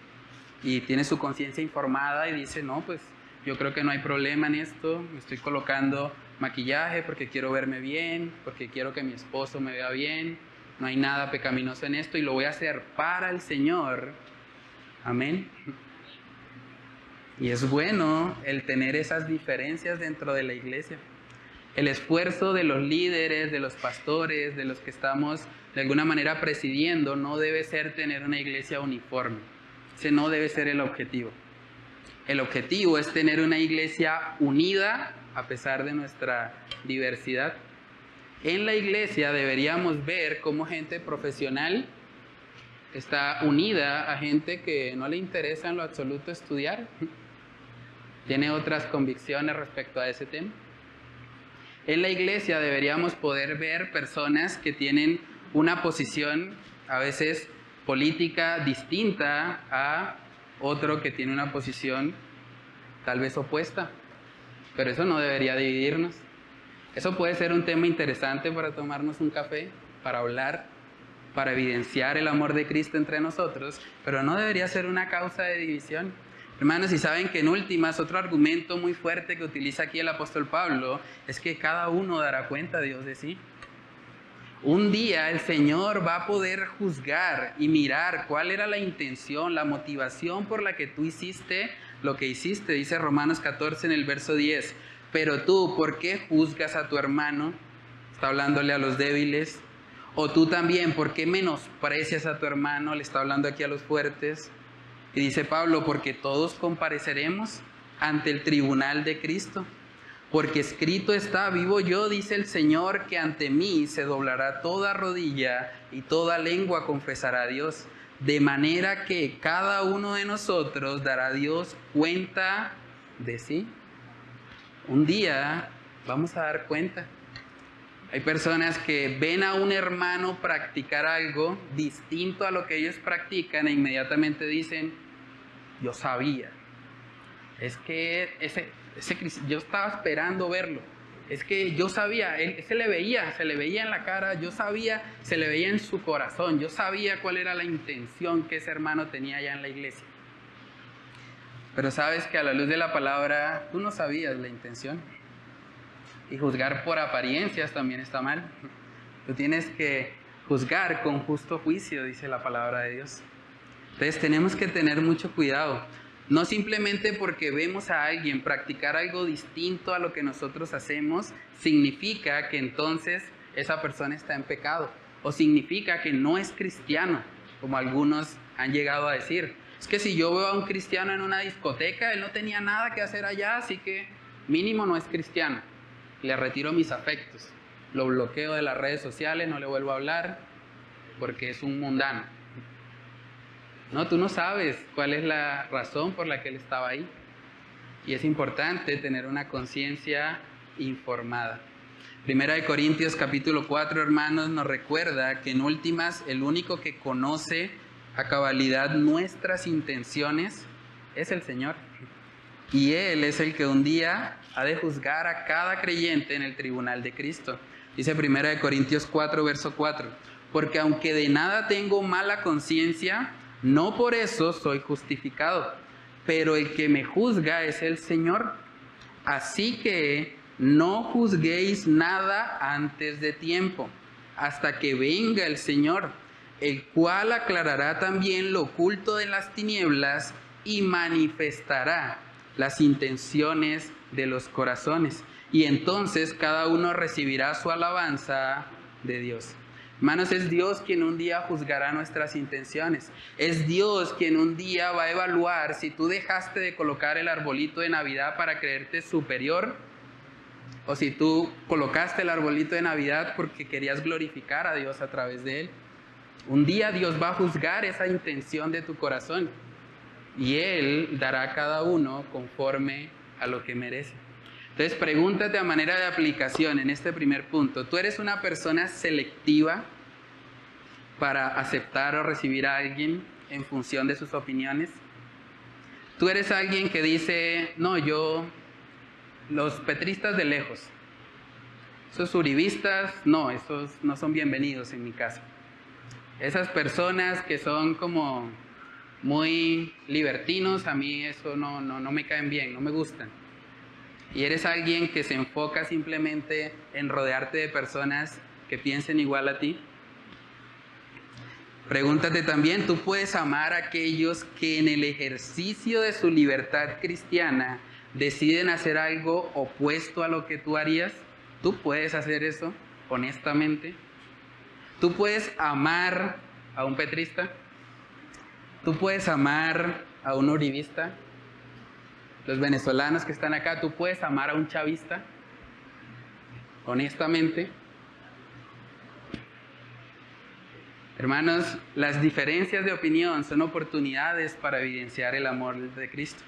y tiene su conciencia informada y dice, no, pues yo creo que no hay problema en esto, me estoy colocando maquillaje porque quiero verme bien, porque quiero que mi esposo me vea bien, no hay nada pecaminoso en esto y lo voy a hacer para el Señor. Amén. Y es bueno el tener esas diferencias dentro de la iglesia. El esfuerzo de los líderes, de los pastores, de los que estamos de alguna manera presidiendo, no debe ser tener una iglesia uniforme. Ese no debe ser el objetivo. El objetivo es tener una iglesia unida a pesar de nuestra diversidad. En la iglesia deberíamos ver cómo gente profesional está unida a gente que no le interesa en lo absoluto estudiar. Tiene otras convicciones respecto a ese tema. En la iglesia deberíamos poder ver personas que tienen una posición a veces política distinta a otro que tiene una posición tal vez opuesta. Pero eso no debería dividirnos. Eso puede ser un tema interesante para tomarnos un café, para hablar, para evidenciar el amor de Cristo entre nosotros, pero no debería ser una causa de división. Hermanos, y saben que en últimas, otro argumento muy fuerte que utiliza aquí el apóstol Pablo es que cada uno dará cuenta a Dios de sí. Un día el Señor va a poder juzgar y mirar cuál era la intención, la motivación por la que tú hiciste lo que hiciste. Dice Romanos 14 en el verso 10, pero tú, ¿por qué juzgas a tu hermano? Está hablándole a los débiles. O tú también, ¿por qué menosprecias a tu hermano? Le está hablando aquí a los fuertes. Y dice Pablo, porque todos compareceremos ante el tribunal de Cristo. Porque escrito está, vivo yo, dice el Señor, que ante mí se doblará toda rodilla y toda lengua confesará a Dios. De manera que cada uno de nosotros dará a Dios cuenta de sí. Un día vamos a dar cuenta. Hay personas que ven a un hermano practicar algo distinto a lo que ellos practican e inmediatamente dicen, yo sabía. Es que yo estaba esperando verlo. Es que yo sabía, se le veía en la cara, yo sabía, se le veía en su corazón, yo sabía cuál era la intención que ese hermano tenía allá en la iglesia. Pero sabes que a la luz de la palabra, tú no sabías la intención. Y juzgar por apariencias también está mal. Tú tienes que juzgar con justo juicio, dice la palabra de Dios. Entonces tenemos que tener mucho cuidado. No simplemente porque vemos a alguien practicar algo distinto a lo que nosotros hacemos, significa que entonces esa persona está en pecado. O significa que no es cristiano, como algunos han llegado a decir. Es que si yo veo a un cristiano en una discoteca, él no tenía nada que hacer allá, así que mínimo no es cristiano. Le retiro mis afectos, lo bloqueo de las redes sociales, no le vuelvo a hablar porque es un mundano. No, tú no sabes cuál es la razón por la que él estaba ahí. Y es importante tener una conciencia informada. Primera de Corintios capítulo 4, hermanos, nos recuerda que en últimas el único que conoce a cabalidad nuestras intenciones es el Señor. Y Él es el que un día ha de juzgar a cada creyente en el tribunal de Cristo. Dice 1 Corintios 4, verso 4. Porque aunque de nada tengo mala conciencia, no por eso soy justificado. Pero el que me juzga es el Señor. Así que no juzguéis nada antes de tiempo, hasta que venga el Señor, el cual aclarará también lo oculto de las tinieblas y manifestará las intenciones de los corazones. Y entonces cada uno recibirá su alabanza de Dios. Hermanos, es Dios quien un día juzgará nuestras intenciones. Es Dios quien un día va a evaluar si tú dejaste de colocar el arbolito de Navidad para creerte superior, o si tú colocaste el arbolito de Navidad porque querías glorificar a Dios a través de él. Un día Dios va a juzgar esa intención de tu corazón. Y Él dará a cada uno conforme a lo que merece. Entonces pregúntate a manera de aplicación en este primer punto. ¿Tú eres una persona selectiva para aceptar o recibir a alguien en función de sus opiniones? ¿Tú eres alguien que dice, no, los petristas de lejos, esos uribistas, no, esos no son bienvenidos en mi casa? Esas personas que son como muy libertinos, a mí eso no me caen bien, no me gustan. Y eres alguien que se enfoca simplemente en rodearte de personas que piensen igual a ti. Pregúntate también, ¿tú puedes amar a aquellos que en el ejercicio de su libertad cristiana deciden hacer algo opuesto a lo que tú harías? ¿Tú puedes hacer eso honestamente? ¿Tú puedes amar a un petrista? ¿Tú puedes amar a un uribista? Los venezolanos que están acá, ¿tú puedes amar a un chavista? Honestamente. Hermanos, las diferencias de opinión son oportunidades para evidenciar el amor de Cristo.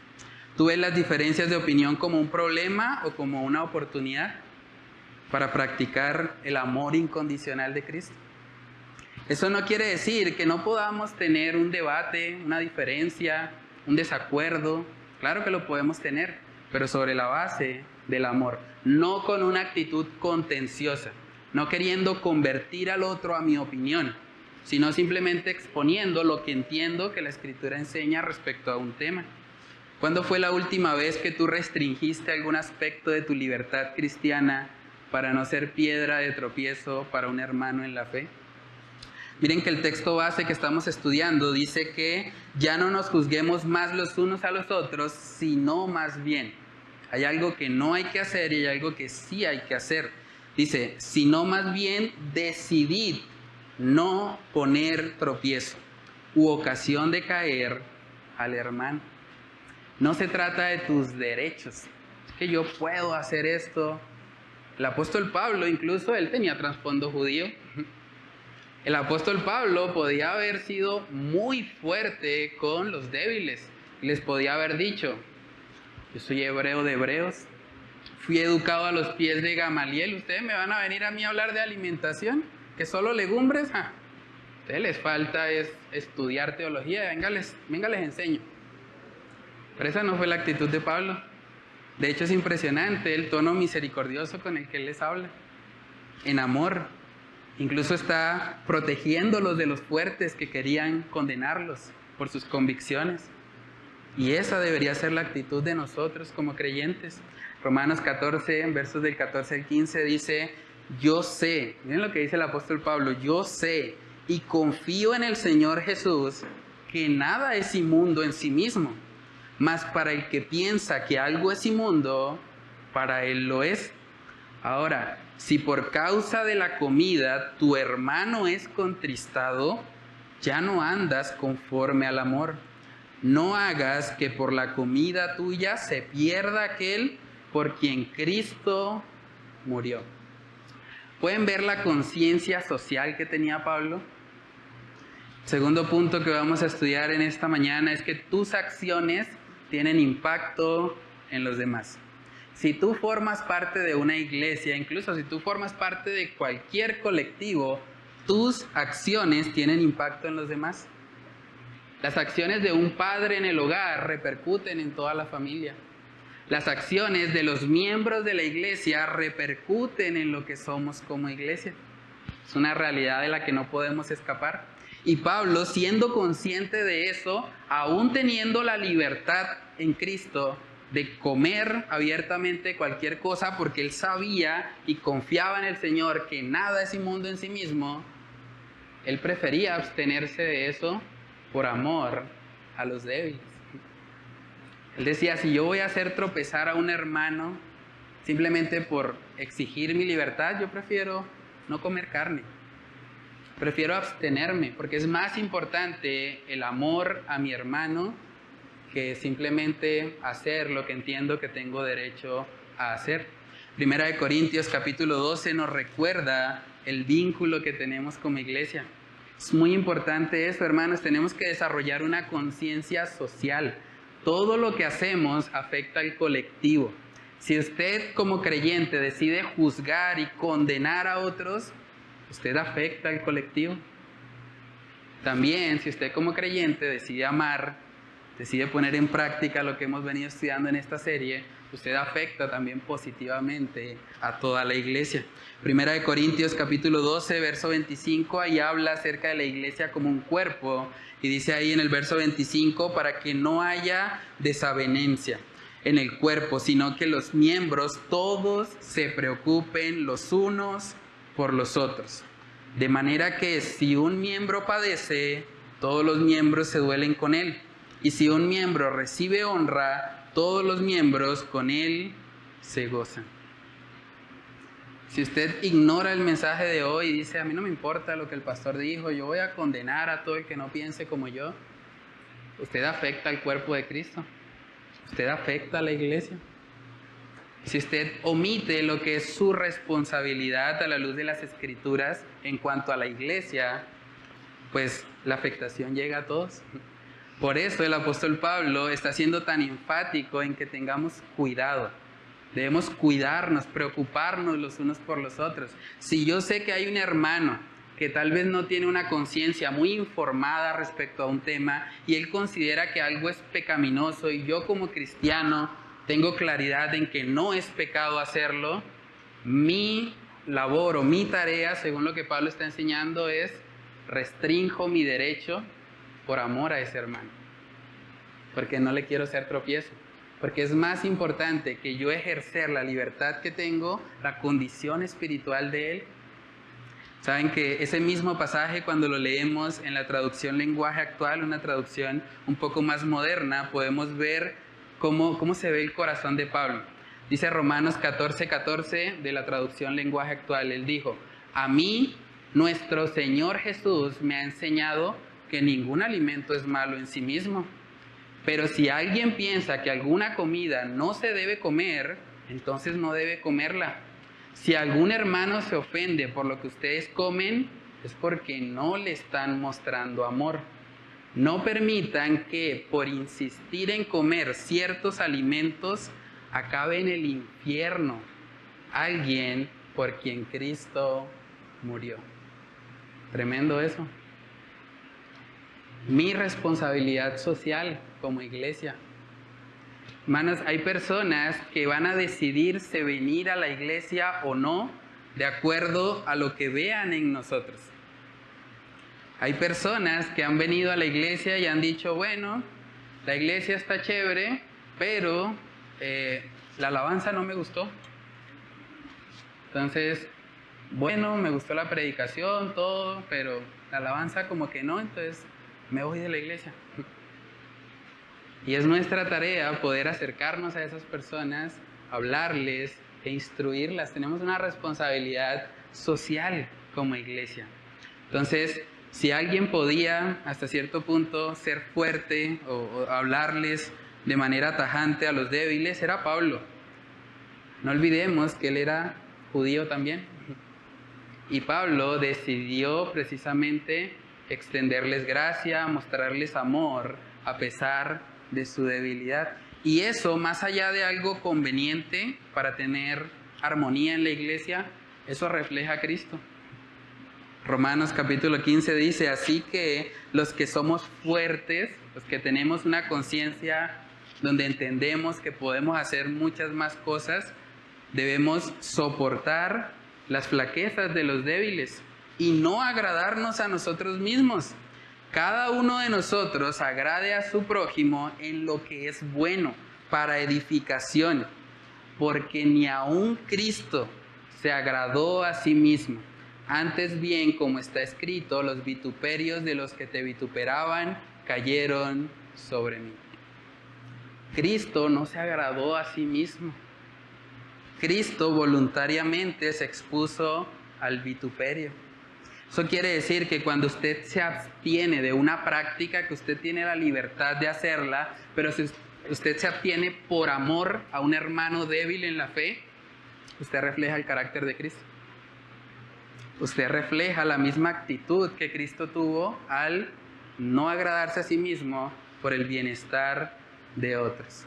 ¿Tú ves las diferencias de opinión como un problema o como una oportunidad para practicar el amor incondicional de Cristo? Eso no quiere decir que no podamos tener un debate, una diferencia, un desacuerdo. Claro que lo podemos tener, pero sobre la base del amor, no con una actitud contenciosa, no queriendo convertir al otro a mi opinión, sino simplemente exponiendo lo que entiendo que la Escritura enseña respecto a un tema. ¿Cuándo fue la última vez que tú restringiste algún aspecto de tu libertad cristiana para no ser piedra de tropiezo para un hermano en la fe? Miren que el texto base que estamos estudiando dice que ya no nos juzguemos más los unos a los otros, sino más bien. Hay algo que no hay que hacer y hay algo que sí hay que hacer. Dice, sino más bien decidid no poner tropiezo u ocasión de caer al hermano. No se trata de tus derechos. Es que yo puedo hacer esto. El apóstol Pablo, incluso él tenía trasfondo judío. El apóstol Pablo podía haber sido muy fuerte con los débiles. Les podía haber dicho, yo soy hebreo de hebreos, fui educado a los pies de Gamaliel, ¿ustedes me van a venir a mí a hablar de alimentación? ¿Que solo legumbres? A ustedes les falta es estudiar teología, venga les enseño. Pero esa no fue la actitud de Pablo. De hecho es impresionante el tono misericordioso con el que él les habla, en amor. Incluso está protegiéndolos de los fuertes que querían condenarlos por sus convicciones. Y esa debería ser la actitud de nosotros como creyentes. Romanos 14, en versos del 14 al 15 dice, yo sé, miren lo que dice el apóstol Pablo, yo sé y confío en el Señor Jesús que nada es inmundo en sí mismo, mas para el que piensa que algo es inmundo, para él lo es. Ahora, si por causa de la comida tu hermano es contristado, ya no andas conforme al amor. No hagas que por la comida tuya se pierda aquel por quien Cristo murió. ¿Pueden ver la conciencia social que tenía Pablo? Segundo punto que vamos a estudiar en esta mañana es que tus acciones tienen impacto en los demás. Si tú formas parte de una iglesia, incluso si tú formas parte de cualquier colectivo, tus acciones tienen impacto en los demás. Las acciones de un padre en el hogar repercuten en toda la familia. Las acciones de los miembros de la iglesia repercuten en lo que somos como iglesia. Es una realidad de la que no podemos escapar. Y Pablo, siendo consciente de eso, aún teniendo la libertad en Cristo, de comer abiertamente cualquier cosa porque él sabía y confiaba en el Señor que nada es inmundo en sí mismo, él prefería abstenerse de eso por amor a los débiles. Él decía, si yo voy a hacer tropezar a un hermano simplemente por exigir mi libertad, yo prefiero no comer carne. Prefiero abstenerme porque es más importante el amor a mi hermano que simplemente hacer lo que entiendo que tengo derecho a hacer. Primera de Corintios capítulo 12 nos recuerda el vínculo que tenemos como iglesia. Es muy importante eso, hermanos. Tenemos que desarrollar una conciencia social. Todo lo que hacemos afecta al colectivo. Si usted como creyente decide juzgar y condenar a otros, usted afecta al colectivo. También, si usted como creyente decide amar, decide poner en práctica lo que hemos venido estudiando en esta serie, usted afecta también positivamente a toda la iglesia. Primera de Corintios capítulo 12, verso 25, ahí habla acerca de la iglesia como un cuerpo, y dice ahí en el verso 25, para que no haya desavenencia en el cuerpo, sino que los miembros todos se preocupen los unos por los otros. De manera que si un miembro padece, todos los miembros se duelen con él. Y si un miembro recibe honra, todos los miembros con él se gozan. Si usted ignora el mensaje de hoy y dice, a mí no me importa lo que el pastor dijo, yo voy a condenar a todo el que no piense como yo, usted afecta al cuerpo de Cristo. Usted afecta a la iglesia. Si usted omite lo que es su responsabilidad a la luz de las Escrituras en cuanto a la iglesia, pues la afectación llega a todos. Por eso el apóstol Pablo está siendo tan enfático en que tengamos cuidado. Debemos cuidarnos, preocuparnos los unos por los otros. Si yo sé que hay un hermano que tal vez no tiene una conciencia muy informada respecto a un tema y él considera que algo es pecaminoso y yo como cristiano tengo claridad en que no es pecado hacerlo, mi labor o mi tarea, según lo que Pablo está enseñando, es restrinjo mi derecho por amor a ese hermano, porque no le quiero ser tropiezo, porque es más importante que yo ejercer la libertad que tengo, la condición espiritual de él. Saben que ese mismo pasaje, cuando lo leemos en la traducción lenguaje actual, una traducción un poco más moderna, podemos ver cómo se ve el corazón de Pablo. Dice Romanos 14:14 de la traducción lenguaje actual, él dijo, a mí nuestro Señor Jesús me ha enseñado que ningún alimento es malo en sí mismo, pero si alguien piensa que alguna comida no se debe comer, entonces no debe comerla. Si algún hermano se ofende por lo que ustedes comen, es porque no le están mostrando amor. No permitan que por insistir en comer ciertos alimentos acabe en el infierno alguien por quien Cristo murió. Tremendo eso. Mi responsabilidad social como iglesia. Hermanos, hay personas que van a decidirse venir a la iglesia o no de acuerdo a lo que vean en nosotros. Hay personas que han venido a la iglesia y han dicho, bueno, la iglesia está chévere, pero la alabanza no me gustó. Entonces, bueno, me gustó la predicación, todo, pero la alabanza como que no, entonces me voy de la iglesia. Y es nuestra tarea poder acercarnos a esas personas, hablarles e instruirlas. Tenemos una responsabilidad social como iglesia. Entonces, si alguien podía hasta cierto punto ser fuerte o hablarles de manera tajante a los débiles, era Pablo. No olvidemos que él era judío también. Y Pablo decidió precisamente extenderles gracia, mostrarles amor a pesar de su debilidad. Y eso, más allá de algo conveniente para tener armonía en la iglesia, eso refleja a Cristo. Romanos capítulo 15 dice, así que los que somos fuertes, los que tenemos una conciencia donde entendemos que podemos hacer muchas más cosas, debemos soportar las flaquezas de los débiles y no agradarnos a nosotros mismos. Cada uno de nosotros agrade a su prójimo en lo que es bueno para edificación, porque ni aun Cristo se agradó a sí mismo. Antes bien, como está escrito, los vituperios de los que te vituperaban cayeron sobre mí. Cristo no se agradó a sí mismo. Cristo voluntariamente se expuso al vituperio. Eso quiere decir que cuando usted se abstiene de una práctica, que usted tiene la libertad de hacerla, pero si usted se abstiene por amor a un hermano débil en la fe, usted refleja el carácter de Cristo. Usted refleja la misma actitud que Cristo tuvo al no agradarse a sí mismo por el bienestar de otros.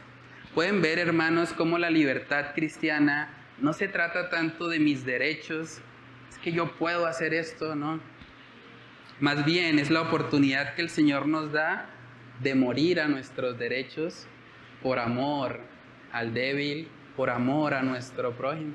Pueden ver, hermanos, cómo la libertad cristiana no se trata tanto de mis derechos, es que yo puedo hacer esto, ¿no? Más bien es la oportunidad que el Señor nos da de morir a nuestros derechos por amor al débil, por amor a nuestro prójimo.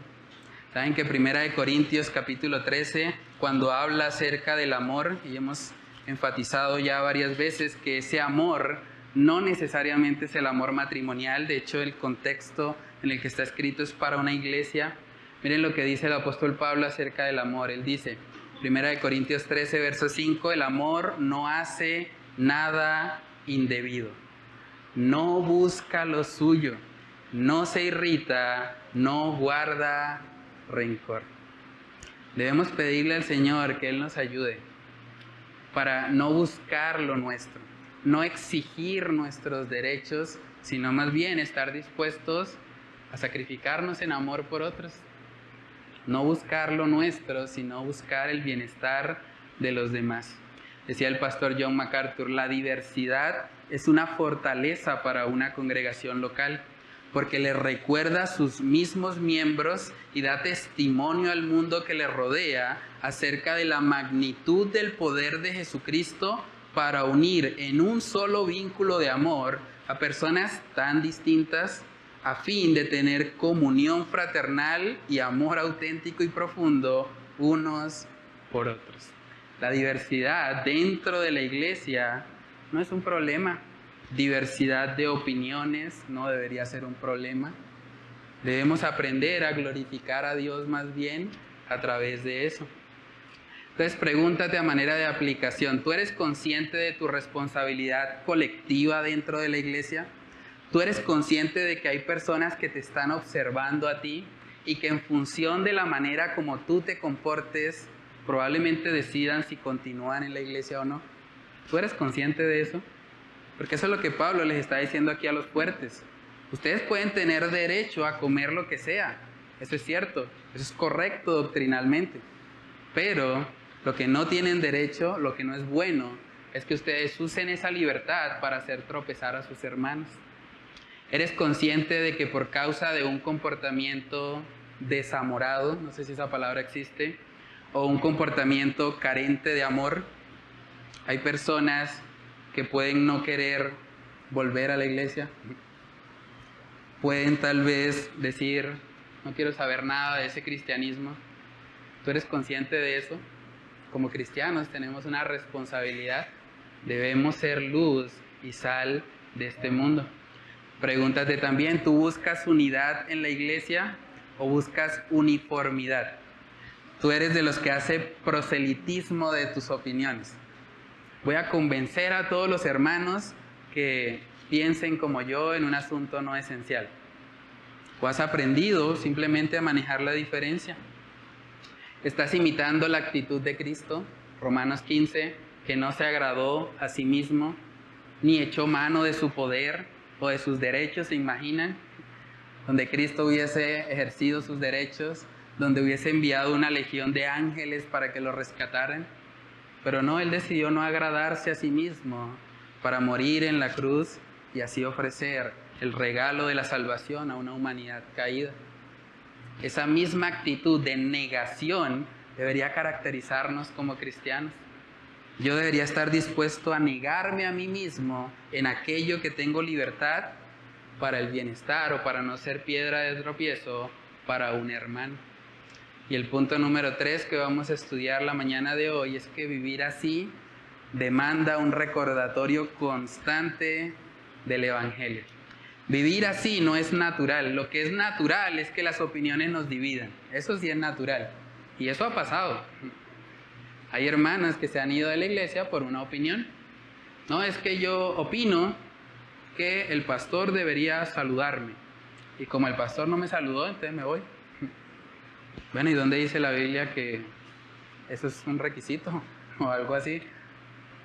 Saben que 1 Corintios capítulo 13, cuando habla acerca del amor, y hemos enfatizado ya varias veces que ese amor no necesariamente es el amor matrimonial, de hecho el contexto en el que está escrito es para una iglesia. Miren lo que dice el apóstol Pablo acerca del amor. Él dice, 1 Corintios 13, verso 5, el amor no hace nada indebido, no busca lo suyo, no se irrita, no guarda rencor. Debemos pedirle al Señor que Él nos ayude para no buscar lo nuestro, no exigir nuestros derechos, sino más bien estar dispuestos a sacrificarnos en amor por otros. No buscar lo nuestro, sino buscar el bienestar de los demás. Decía el pastor John MacArthur, la diversidad es una fortaleza para una congregación local, porque le recuerda a sus mismos miembros y da testimonio al mundo que le rodea acerca de la magnitud del poder de Jesucristo para unir en un solo vínculo de amor a personas tan distintas a fin de tener comunión fraternal y amor auténtico y profundo unos por otros. La diversidad dentro de la iglesia no es un problema. Diversidad de opiniones no debería ser un problema. Debemos aprender a glorificar a Dios más bien a través de eso. Entonces pregúntate a manera de aplicación, ¿tú eres consciente de tu responsabilidad colectiva dentro de la iglesia? ¿Tú eres consciente de que hay personas que te están observando a ti y que en función de la manera como tú te comportes, probablemente decidan si continúan en la iglesia o no? ¿Tú eres consciente de eso? Porque eso es lo que Pablo les está diciendo aquí a los fuertes. Ustedes pueden tener derecho a comer lo que sea. Eso es cierto, eso es correcto doctrinalmente. Pero lo que no tienen derecho, lo que no es bueno, es que ustedes usen esa libertad para hacer tropezar a sus hermanos. ¿Eres consciente de que por causa de un comportamiento desamorado, no sé si esa palabra existe, o un comportamiento carente de amor, hay personas que pueden no querer volver a la iglesia? Pueden tal vez decir, no quiero saber nada de ese cristianismo. ¿Tú eres consciente de eso? Como cristianos tenemos una responsabilidad. Debemos ser luz y sal de este mundo. Pregúntate también, ¿tú buscas unidad en la iglesia o buscas uniformidad? Tú eres de los que hace proselitismo de tus opiniones. Voy a convencer a todos los hermanos que piensen como yo en un asunto no esencial. ¿O has aprendido simplemente a manejar la diferencia? ¿Estás imitando la actitud de Cristo? Romanos 15, que no se agradó a sí mismo, ni echó mano de su poder o de sus derechos, ¿se imaginan? Donde Cristo hubiese ejercido sus derechos, donde hubiese enviado una legión de ángeles para que lo rescataran. Pero no, Él decidió no agradarse a sí mismo para morir en la cruz y así ofrecer el regalo de la salvación a una humanidad caída. Esa misma actitud de negación debería caracterizarnos como cristianos. Yo debería estar dispuesto a negarme a mí mismo en aquello que tengo libertad para el bienestar o para no ser piedra de tropiezo para un hermano. Y el punto número 3 que vamos a estudiar la mañana de hoy es que vivir así demanda un recordatorio constante del Evangelio. Vivir así no es natural. Lo que es natural es que las opiniones nos dividan. Eso sí es natural. Y eso ha pasado. Hay hermanas que se han ido de la iglesia por una opinión. No, es que yo opino que el pastor debería saludarme. Y como el pastor no me saludó, entonces me voy. Bueno, ¿y dónde dice la Biblia que eso es un requisito o algo así?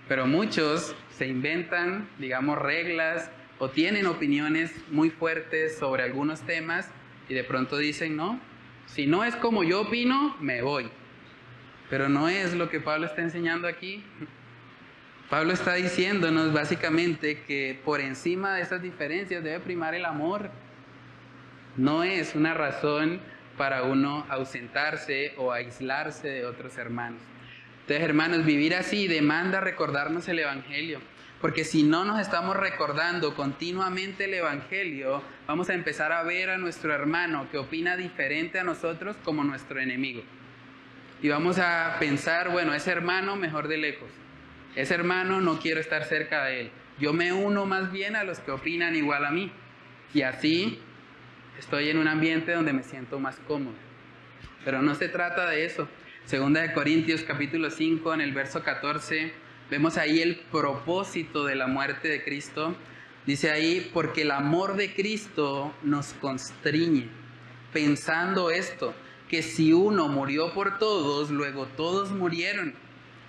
Pero muchos se inventan, digamos, reglas o tienen opiniones muy fuertes sobre algunos temas y de pronto dicen, no, si no es como yo opino, me voy. Pero no es lo que Pablo está enseñando aquí. Pablo está diciéndonos básicamente que por encima de esas diferencias debe primar el amor. No es una razón para uno ausentarse o aislarse de otros hermanos. Entonces, hermanos, vivir así demanda recordarnos el Evangelio, porque si no nos estamos recordando continuamente el Evangelio, vamos a empezar a ver a nuestro hermano que opina diferente a nosotros como nuestro enemigo. Y vamos a pensar, bueno, ese hermano mejor de lejos, ese hermano no quiero estar cerca de él, yo me uno más bien a los que opinan igual a mí, y así estoy en un ambiente donde me siento más cómodo. Pero no se trata de eso. Segunda de Corintios capítulo 5, en el verso 14, vemos ahí el propósito de la muerte de Cristo. Dice ahí, porque el amor de Cristo nos constriñe, pensando esto, que si uno murió por todos, luego todos murieron.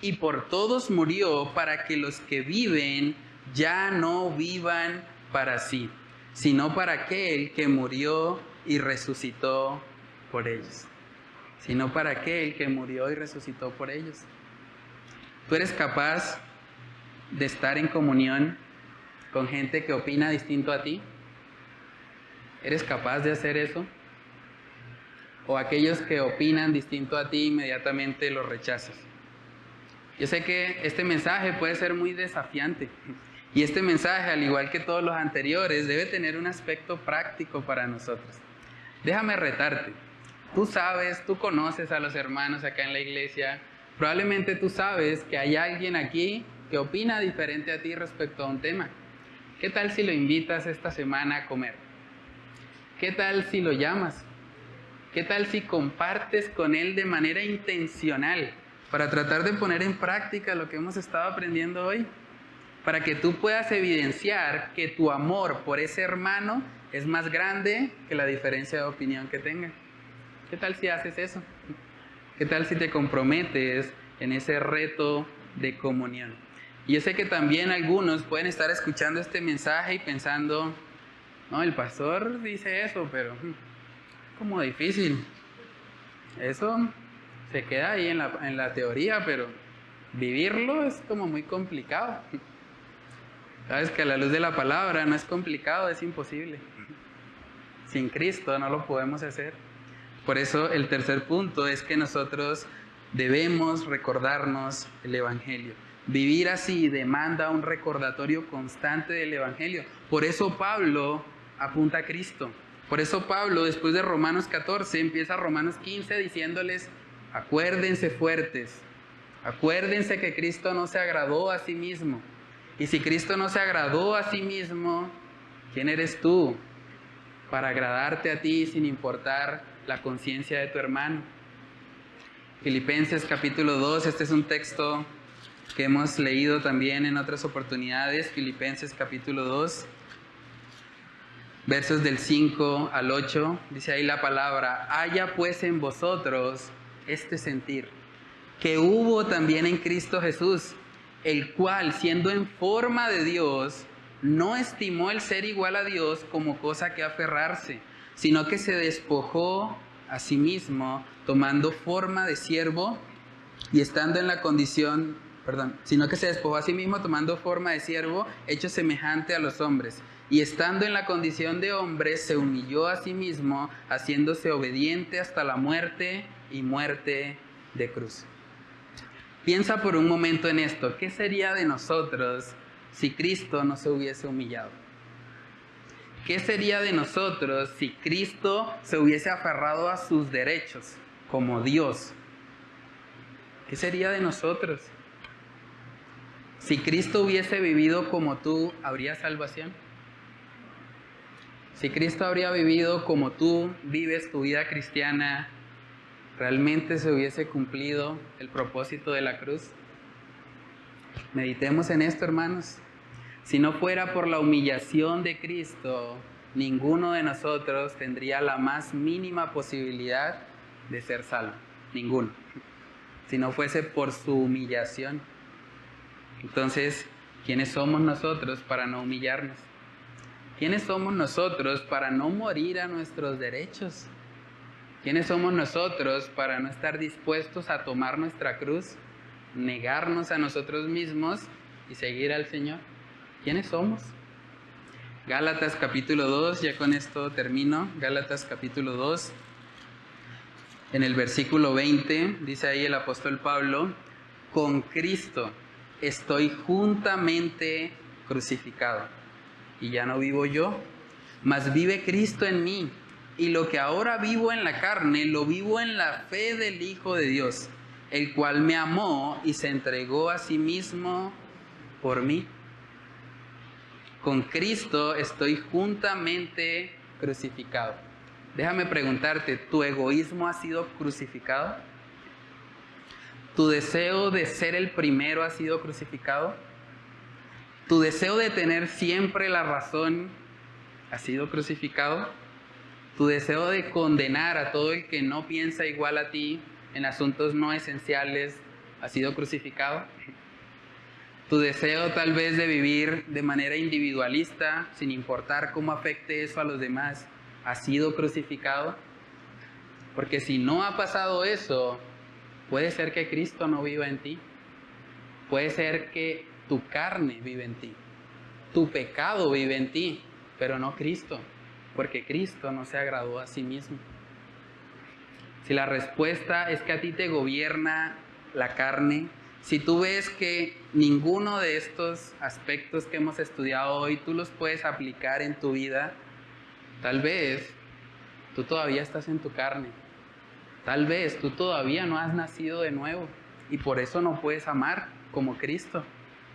Y por todos murió para que los que viven ya no vivan para sí, sino para aquel que murió y resucitó por ellos. Sino para aquel que murió y resucitó por ellos. ¿Tú eres capaz de estar en comunión con gente que opina distinto a ti? ¿Eres capaz de hacer eso? ¿O aquellos que opinan distinto a ti inmediatamente los rechazas? Yo sé que este mensaje puede ser muy desafiante. Y este mensaje, al igual que todos los anteriores, debe tener un aspecto práctico para nosotros. Déjame retarte. Tú sabes, tú conoces a los hermanos acá en la iglesia. Probablemente tú sabes que hay alguien aquí que opina diferente a ti respecto a un tema. ¿Qué tal si lo invitas esta semana a comer? ¿Qué tal si lo llamas? ¿Qué tal si compartes con él de manera intencional para tratar de poner en práctica lo que hemos estado aprendiendo hoy? Para que tú puedas evidenciar que tu amor por ese hermano es más grande que la diferencia de opinión que tenga. ¿Qué tal si haces eso? ¿Qué tal si te comprometes en ese reto de comunión? Y yo sé que también algunos pueden estar escuchando este mensaje y pensando, no, el pastor dice eso, pero como difícil. Eso se queda ahí en la teoría, pero vivirlo es como muy complicado. Sabes que a la luz de la palabra no es complicado, es imposible. Sin Cristo no lo podemos hacer. Por eso el tercer punto es que nosotros debemos recordarnos el Evangelio. Vivir así demanda un recordatorio constante del Evangelio. Por eso Pablo apunta a Cristo. Por eso Pablo, después de Romanos 14, empieza Romanos 15 diciéndoles, acuérdense fuertes, acuérdense que Cristo no se agradó a sí mismo. Y si Cristo no se agradó a sí mismo, ¿quién eres tú para agradarte a ti sin importar la conciencia de tu hermano? Filipenses capítulo 2, este es un texto que hemos leído también en otras oportunidades. Filipenses capítulo 2, versos del 5 al 8, dice ahí la palabra, haya pues en vosotros este sentir, que hubo también en Cristo Jesús, el cual, siendo en forma de Dios, no estimó el ser igual a Dios como cosa que aferrarse, sino que se despojó a sí mismo, tomando forma de siervo y estando en la condición, sino que se despojó a sí mismo, tomando forma de siervo, hecho semejante a los hombres. Y estando en la condición de hombre, se humilló a sí mismo, haciéndose obediente hasta la muerte y muerte de cruz. Piensa por un momento en esto. ¿Qué sería de nosotros si Cristo no se hubiese humillado? ¿Qué sería de nosotros si Cristo se hubiese aferrado a sus derechos como Dios? ¿Qué sería de nosotros? Si Cristo hubiese vivido como tú, ¿habría salvación? Si Cristo habría vivido como tú vives tu vida cristiana, ¿realmente se hubiese cumplido el propósito de la cruz? Meditemos en esto, hermanos. Si no fuera por la humillación de Cristo, ninguno de nosotros tendría la más mínima posibilidad de ser salvo. Ninguno. Si no fuese por su humillación. Entonces, ¿quiénes somos nosotros para no humillarnos? ¿Quiénes somos nosotros para no morir a nuestros derechos? ¿Quiénes somos nosotros para no estar dispuestos a tomar nuestra cruz, negarnos a nosotros mismos y seguir al Señor? ¿Quiénes somos? Gálatas capítulo 2, ya con esto termino. Gálatas capítulo 2, en el versículo 20, dice ahí el apóstol Pablo, con Cristo estoy juntamente crucificado. Y ya no vivo yo, mas vive Cristo en mí. Y lo que ahora vivo en la carne, lo vivo en la fe del Hijo de Dios, el cual me amó y se entregó a sí mismo por mí. Con Cristo estoy juntamente crucificado. Déjame preguntarte, ¿tu egoísmo ha sido crucificado? ¿Tu deseo de ser el primero ha sido crucificado? ¿Tu deseo de tener siempre la razón ha sido crucificado? Tu deseo de condenar a todo el que no piensa igual a ti en asuntos no esenciales ha sido crucificado. Tu deseo tal vez de vivir de manera individualista, sin importar cómo afecte eso a los demás, ha sido crucificado. Porque si no ha pasado eso, puede ser que Cristo no viva en ti. Puede ser que tu carne vive en ti. Tu pecado vive en ti, pero no Cristo. Porque Cristo no se agradó a sí mismo. Si la respuesta es que a ti te gobierna la carne, si tú ves que ninguno de estos aspectos que hemos estudiado hoy tú los puedes aplicar en tu vida, tal vez tú todavía estás en tu carne. Tal vez tú todavía no has nacido de nuevo y por eso no puedes amar como Cristo,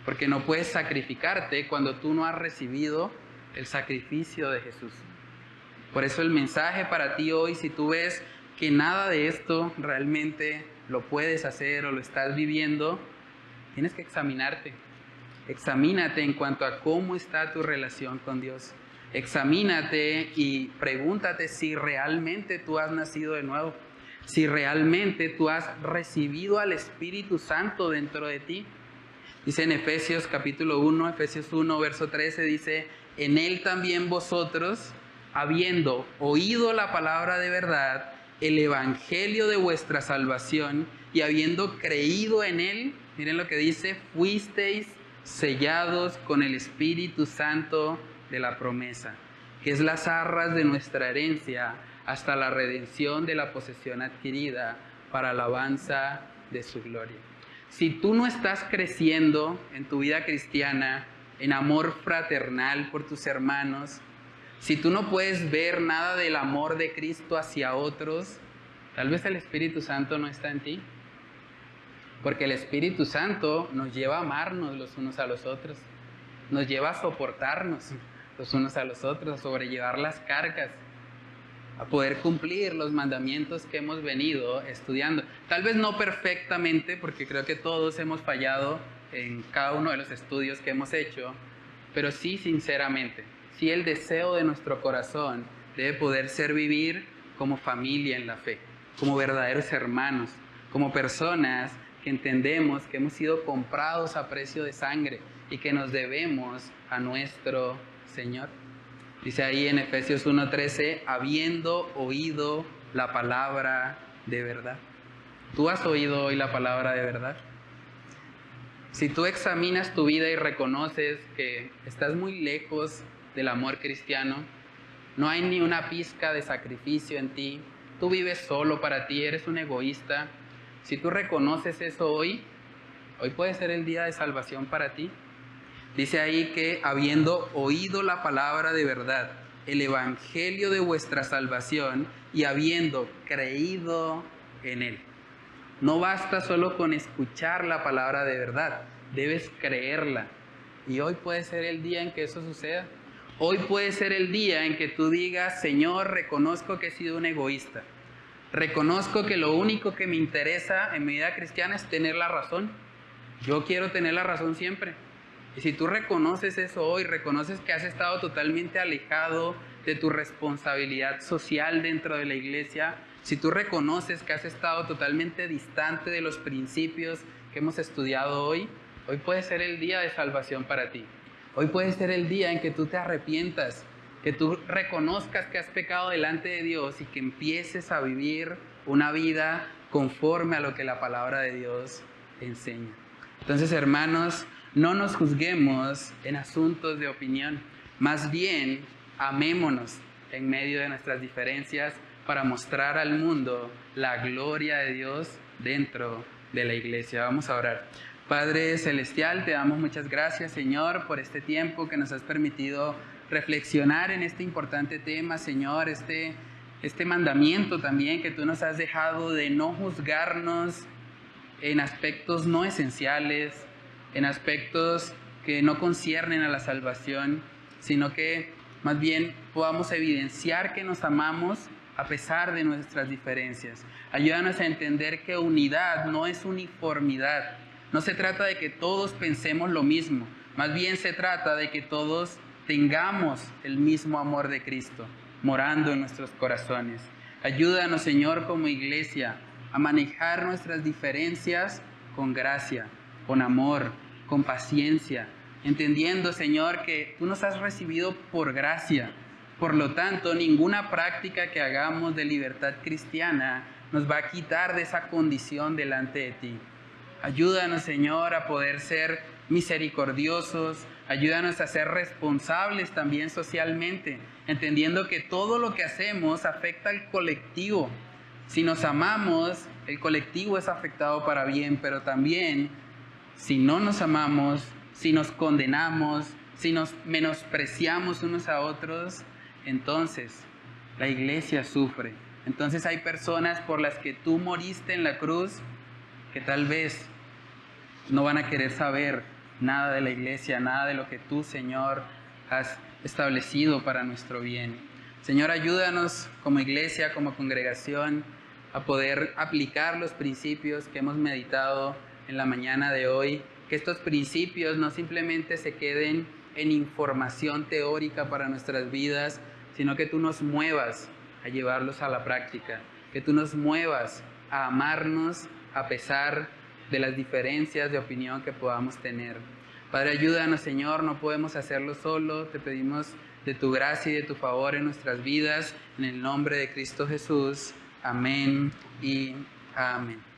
porque no puedes sacrificarte cuando tú no has recibido el sacrificio de Jesús. Por eso el mensaje para ti hoy, si tú ves que nada de esto realmente lo puedes hacer o lo estás viviendo, tienes que examinarte. Examínate en cuanto a cómo está tu relación con Dios. Examínate y pregúntate si realmente tú has nacido de nuevo. Si realmente tú has recibido al Espíritu Santo dentro de ti. Dice en Efesios capítulo 1, Efesios 1, verso 13, dice: en Él también vosotros, habiendo oído la palabra de verdad, el evangelio de vuestra salvación, y habiendo creído en Él, miren lo que dice, fuisteis sellados con el Espíritu Santo de la promesa, que es las arras de nuestra herencia, hasta la redención de la posesión adquirida para alabanza de su gloria. Si tú no estás creciendo en tu vida cristiana, en amor fraternal por tus hermanos, si tú no puedes ver nada del amor de Cristo hacia otros, tal vez el Espíritu Santo no está en ti. Porque el Espíritu Santo nos lleva a amarnos los unos a los otros, nos lleva a soportarnos los unos a los otros, a sobrellevar las cargas, a poder cumplir los mandamientos que hemos venido estudiando. Tal vez no perfectamente, porque creo que todos hemos fallado en cada uno de los estudios que hemos hecho, pero sí sinceramente, sí el deseo de nuestro corazón debe poder ser vivir como familia en la fe, como verdaderos hermanos, como personas que entendemos que hemos sido comprados a precio de sangre y que nos debemos a nuestro Señor. Dice ahí en Efesios 1:13, habiendo oído la palabra de verdad. ¿Tú has oído hoy la palabra de verdad? Si tú examinas tu vida y reconoces que estás muy lejos del amor cristiano, no hay ni una pizca de sacrificio en ti, tú vives solo para ti, eres un egoísta. Si tú reconoces eso hoy puede ser el día de salvación para ti. Dice ahí que habiendo oído la palabra de verdad, el evangelio de vuestra salvación, y habiendo creído en él. No basta solo con escuchar la palabra de verdad, debes creerla. Y hoy puede ser el día en que eso suceda. Hoy puede ser el día en que tú digas: Señor, reconozco que he sido un egoísta. Reconozco que lo único que me interesa en mi vida cristiana es tener la razón. Yo quiero tener la razón siempre. Y si tú reconoces eso hoy, reconoces que has estado totalmente alejado de tu responsabilidad social dentro de la iglesia, si tú reconoces que has estado totalmente distante de los principios que hemos estudiado hoy puede ser el día de salvación para ti. Hoy puede ser el día en que tú te arrepientas, que tú reconozcas que has pecado delante de Dios y que empieces a vivir una vida conforme a lo que la palabra de Dios enseña. Entonces, hermanos, no nos juzguemos en asuntos de opinión, más bien amémonos en medio de nuestras diferencias para mostrar al mundo la gloria de Dios dentro de la iglesia. Vamos a orar. Padre Celestial, te damos muchas gracias, Señor, por este tiempo que nos has permitido reflexionar en este importante tema, Señor, este mandamiento también que tú nos has dejado de no juzgarnos en aspectos no esenciales, en aspectos que no conciernen a la salvación, sino que más bien podamos evidenciar que nos amamos a pesar de nuestras diferencias. Ayúdanos a entender que unidad no es uniformidad. No se trata de que todos pensemos lo mismo, más bien se trata de que todos tengamos el mismo amor de Cristo. morando en nuestros corazones. Ayúdanos, Señor, como iglesia, a manejar nuestras diferencias con gracia, con amor, con paciencia, entendiendo, Señor, que tú nos has recibido por gracia. Por lo tanto, ninguna práctica que hagamos de libertad cristiana nos va a quitar de esa condición delante de ti. Ayúdanos, Señor, a poder ser misericordiosos. Ayúdanos a ser responsables también socialmente, entendiendo que todo lo que hacemos afecta al colectivo. Si nos amamos, el colectivo es afectado para bien, pero también si no nos amamos, si nos condenamos, si nos menospreciamos unos a otros, entonces la iglesia sufre. Entonces hay personas por las que tú moriste en la cruz que tal vez no van a querer saber nada de la iglesia, nada de lo que tú, Señor, has establecido para nuestro bien. Señor, ayúdanos como iglesia, como congregación, a poder aplicar los principios que hemos meditado en la mañana de hoy, que estos principios no simplemente se queden en información teórica para nuestras vidas, sino que tú nos muevas a llevarlos a la práctica, que tú nos muevas a amarnos a pesar de las diferencias de opinión que podamos tener. Padre, ayúdanos, Señor, no podemos hacerlo solo, te pedimos de tu gracia y de tu favor en nuestras vidas, en el nombre de Cristo Jesús. Amén y amén.